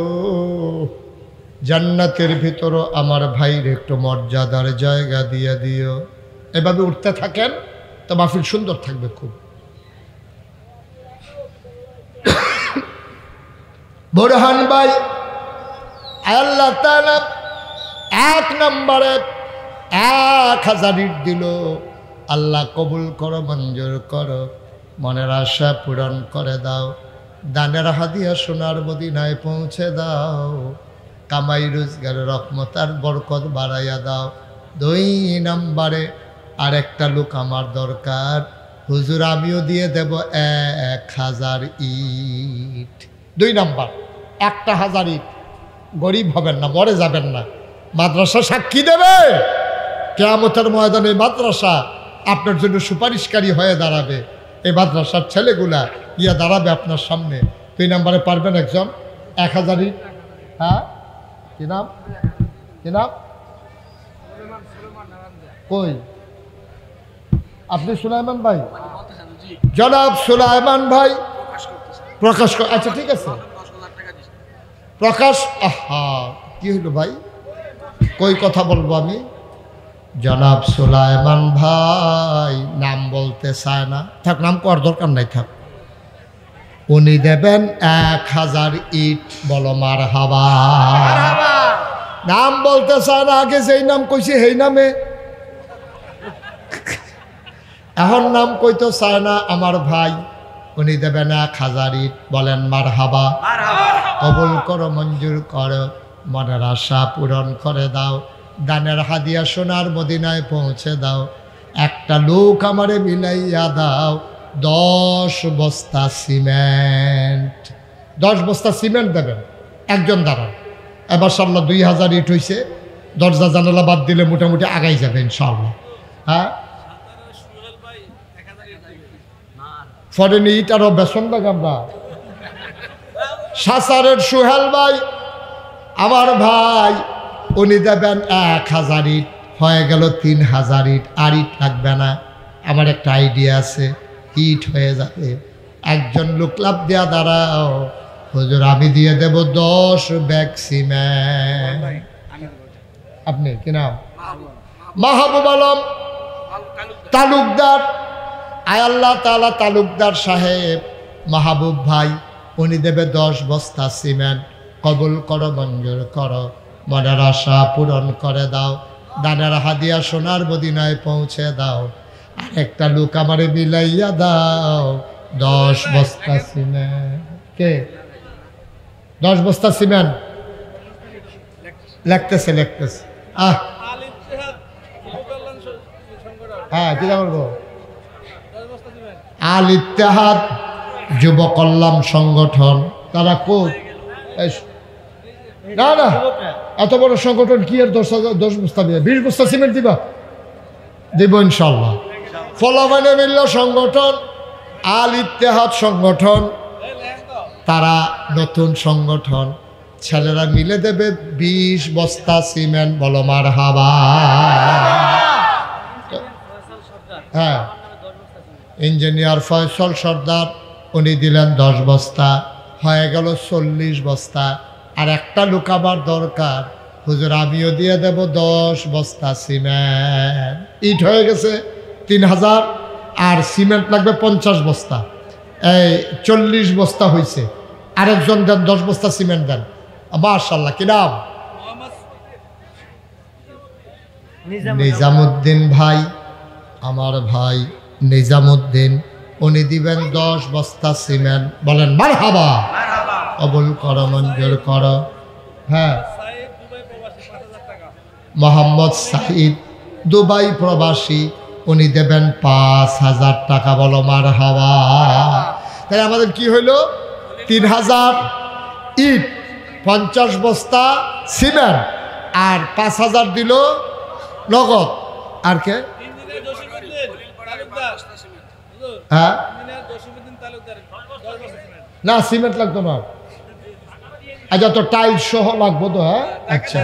জান্নাতের ভিতরও আমার ভাইয়ের একটু মর্যাদার জায়গা দিয়ে দিও। এভাবে উঠতে থাকেন তো মাহফিল সুন্দর থাকবে খুব। বুরহান ভাই, আল্লাহ তাআলা 1 নম্বরে 1000 ইট দিল। আল্লাহ কবুল করো, মঞ্জুর করো, মনের আশা পূরণ করে দাও, দানের হাদিয়া সোনার মদিনায় পৌঁছে দাও, কামাই রোজগারের রহমত আর বরকত বাড়াইয়া দাও। 2 নম্বরে আরেকটা লোক আমার দরকার, হুজুর আমিও দিয়ে দেব 1000 ইট। 2 নম্বর 1000 ইট। গরিব হবেন না, মরে যাবেন না, মাদ্রাসা সাক্ষী দেবে। কিয়ামতের ময়দানে মাদ্রাসা আপনার জন্য সুপারিশকারী হয়ে দাঁড়াবে। এই মাদ্রাসার ছেলেগুলা ইয়া দাঁড়াবে আপনার সামনে, 2 নম্বরে পারবেন একজন 1000 ইট। হ্যাঁ কি নাম কই আপনি সুলাইমান ভাই? জনাব সুলাইমান ভাই প্রকাশ আচ্ছা ঠিক আছে প্রকাশ। আহা কি হইল ভাই, কই কথা বলবো আমি? জনাব সুলাইমান ভাই নাম বলতে চায় না, থাক নাম করার দরকার নাই, থাক। উনি দেবেন 1000 ইট। বলো মারহাবা। নাম বলতে চায় না, আগে যেই নাম কইছি সেই নামে, এখন নাম কইতে চায় না আমার ভাই। উনি দেবেন 1000 ইট। বলেন মারহাবা। কবুল করো, মঞ্জুর করো, মনের আশা পূরণ করে দাও, দানের হাদিয়া সোনার মদিনায় পৌঁছে দাও। একটা লোক আমারে মিলাইয়া দাও 10 বস্তা সিমেন্ট। 10 বস্তা সিমেন্ট দেবেন একজন দাঁড়ান। এবার সাল্লাহ 2000 ইট হয়েছে, দরজা জানালা বাদ দিলে মোটামুটি আগাই যাবে ইনশাআল্লাহ। হ্যাঁ ফরেন ইট আরো বেসন লাগে আমরা। সাসারের সুহেল ভাই আমার ভাই, উনি দেবেন 1000 ইট। হয়ে গেল 3000 ইট। আর ইট লাগবে না, আমার একটা আইডিয়া আছে, ইট হয়ে যাবে। একজন লোক লাভ দেয়া দাঁড়াও, হুজুর আমি দিয়ে দেব 10 ব্যাগ সিমেন্ট। আপনি কি নাম? মাহবুব আলম তালুকদার। আয় আল্লাহ তাআলা তালুকদার সাহেব মাহবুব ভাই, উনি দেবে 10 বস্তা সিমেন্ট। কবুল করো, মঞ্জুর করো, মনের আশা পূরণ করে দাও, দানের হাদিয়া সোনার মদিনায় পৌঁছে দাও। আর একটা লোক আমারে মিলাইয়া দাও 10 বস্তা সিমেন্ট। কে 10 বস্তা সিমেন্ট? লিখতেছে হ্যাঁ কি বলবো? আল ইত্তেহাদ যুব কল্যাণ সংগঠন। তারা কোট না না এত বড় সংগঠন কি আর 10 বস্তা দিবে? 20 বস্তা সিমেন্ট দিবা? দিব ইনশাল্লাহ। ফলাফানে মিল্লা সংগঠন, আল ইত্তেহাদ সংগঠন, তারা নতুন সংগঠন, ছেলেরা মিলে দেবে 20 বস্তা সিমেন্ট। বলো মারহাবা। হ্যাঁ ইঞ্জিনিয়ার ফয়সল সর্দার, উনি দিলেন 10 বস্তা। হয়ে গেল 40 বস্তা। আর একটা লোক আবার দরকার, হুজুর আমিও দিয়ে দেব 10 বস্তা সিমেন্ট। ইট হয়ে গেছে 3000, আর সিমেন্ট লাগবে 50 বস্তা। এই 40 বস্তা হয়েছে। আরেকজন দেন 10 বস্তা সিমেন্ট দেন। মাশাআল্লাহ। কি নাম? নিজামুদ্দিন ভাই আমার ভাই নিজামুদ্দিন, উনি দিবেন 10 বস্তা সিমেন্ট। বলেন মারহাবা। কবুল করো, মঞ্জুর করো। হ্যাঁ মোহাম্মদ সাইদ দুবাই প্রবাসী, উনি দেবেন 5000 টাকা। বলো মারহাবা। তাই আমাদের কি হইল? 3000 ইট, 50 বস্তা সিমেন্ট, আর 5000 দিল নগদ। আর কে? হ্যাঁ না সিমেন্ট লাগতো না। আচ্ছা তো টাইলস সহ লাগবো তো? হ্যাঁ আচ্ছা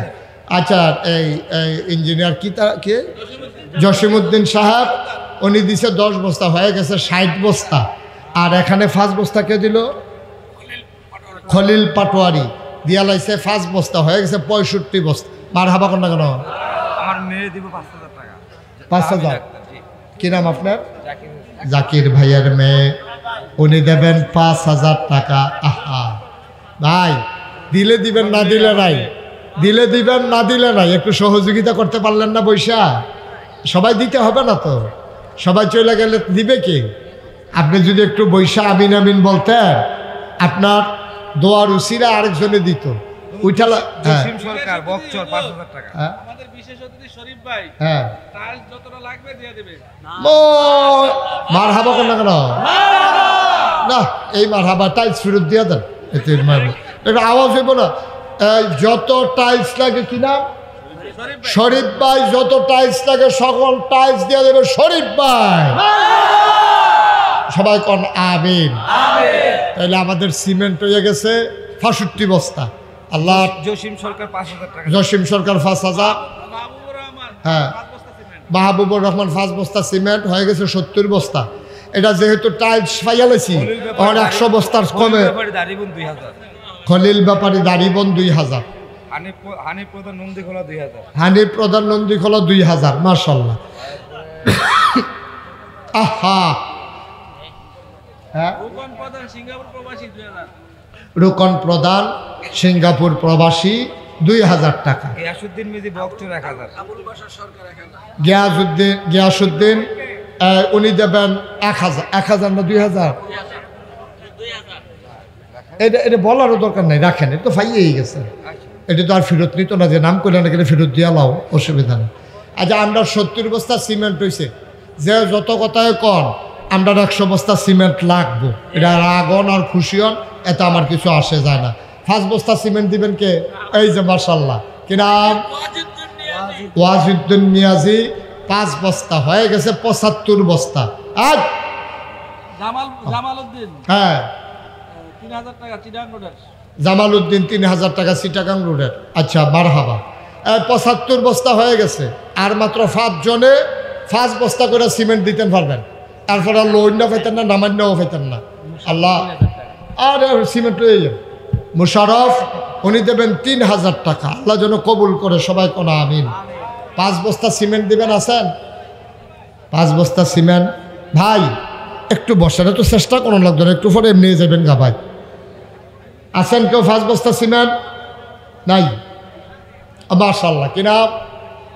আচ্ছা। এই ইঞ্জিনিয়ার কি কে? জসিমউদ্দিন সাহেব, উনি দিছে 10 বস্তা। হয়ে গেছে 60 বস্তা। আর এখানে 5 বস্তা কে দিল? খলিল পাটোয়ারি দিয়া লাইছে 5 বস্তা। হয়ে গেছে 65 বস্তা। মারহাবা কোন না কেন? আমার মেয়ে দিব 5000 টাকা। 5000। কি নাম আপনার? জাকির ভাইয়ের মেয়ে, উনি দেবেন 5000 টাকা। আহা ভাই, দিলে দিবেন, না দিলে নাই। দিলে দিবেন, না দিলে নাই। একটু সহযোগিতা করতে পারলেন না বৈশা? সবাই দিতে হবে না তো, সবাই চলে গেলে দিবে কি? আপনি যদি একটু বৈশা আমিন আমিন বলতেন, আপনার দোয়ার উসিলা আরেকজনে দিত। উঠালা সরকার বকচর 5000 টাকা। আমাদের বিশেষ অতিথি শরীফ ভাই, হ্যাঁ টাইলস যতটা লাগবে দিয়ে দেবে। মারহাবা কোন না কেন? না এই মারহাবা টাইলস ফেরত দিয়ে দেন। এতে এটা আওয়াজ হইব না। যত টাইলস লাগে, কি নাম? শরীফ ভাই। যত টাইলস লাগে সকল টাইলস দিয়ে দেবে শরীফ ভাই। সবাই কোন আমিন। তাহলে আমাদের সিমেন্ট হয়ে গেছে 65 বস্তা। আল্লাহ জসিম সরকার 5,000 টাকা। জসিম সরকার 5,000, হ্যাঁ মাহবুবুর রহমান 5 বস্তা সিমেন্ট হয়ে গেছে 70 বস্তা। এটা যেহেতু টাইলস ফাইয়ালেছি আর 100 বস্তার কমে। দাড়িবন 2000। খলিল ব্যাপারী দাড়িবন 2000। হানিফ প্রধান নন্দীখোলা 2000। হানিফ প্রধান নন্দীখোলা 2000। মাশাআল্লাহ। আহা, হ্যাঁ রুকন প্রধান সিঙ্গাপুর প্রবাসী 2000। রুকন প্রধান সিঙ্গাপুর প্রবাসী 2000 টাকা। গিয়াসউদ্দিন মিজি বকচর 1000। আবুল বাশার সরকার 1000। গিয়াসউদ্দিন উনি দেবেন 1000 না 2000? এটা বলারও দরকার নাই, রাখেন, এটা তো ফাইয়েই গেছে। এটা তো আর ফেরত নিত না, যে নাম করলে না গেলে ফেরত দিয়া লাও, অসুবিধা নেই। আচ্ছা আমরা 70 বস্তা সিমেন্ট হয়েছে, যে যত কথায় কন আমরা 100 বস্তা সিমেন্ট লাগবো, এটা রাগন আর খুশি হন, এত আমার কিছু আসে যায় না। 5 বস্তা সিমেন্ট দিবেন কে? এই যে মাশাআল্লাহ, কি নাম? ওয়াজিদুদ্দিন নিয়াজি 5 বস্তা হয়ে গেছে 75 বস্তা। আজ জামালউদ্দিন হ্যাঁ 3000 টাকা চিটাং রোডের। জামালউদ্দিন 3000 টাকা চিটাগাং রোডের। আচ্ছা মারহাবা, 75 বস্তা হয়ে গেছে। আর মাত্র 5 জনে 5 বস্তা করে সিমেন্ট দিতে পারবেন। তারপরে লোনটা পাইতেন না, নামান্যাও পাইতেন না। আল্লাহ, আর সিমেন্ট হয়ে যাবে। মুশারফ উনি দেবেন 3000 টাকা। আল্লাহ যেন কবুল করে, সবাই কোন আমিন। 5 বস্তা সিমেন্ট দিবেন, আছেন? 5 বস্তা সিমেন্ট। ভাই একটু বসার তো চেষ্টা করুন, লাগতো না, একটু পরে এমনি যাবেন গা ভাই। আছেন কেউ 5 বস্তা সিমেন্ট? নাই? মাশাআল্লাহ, কি নাম?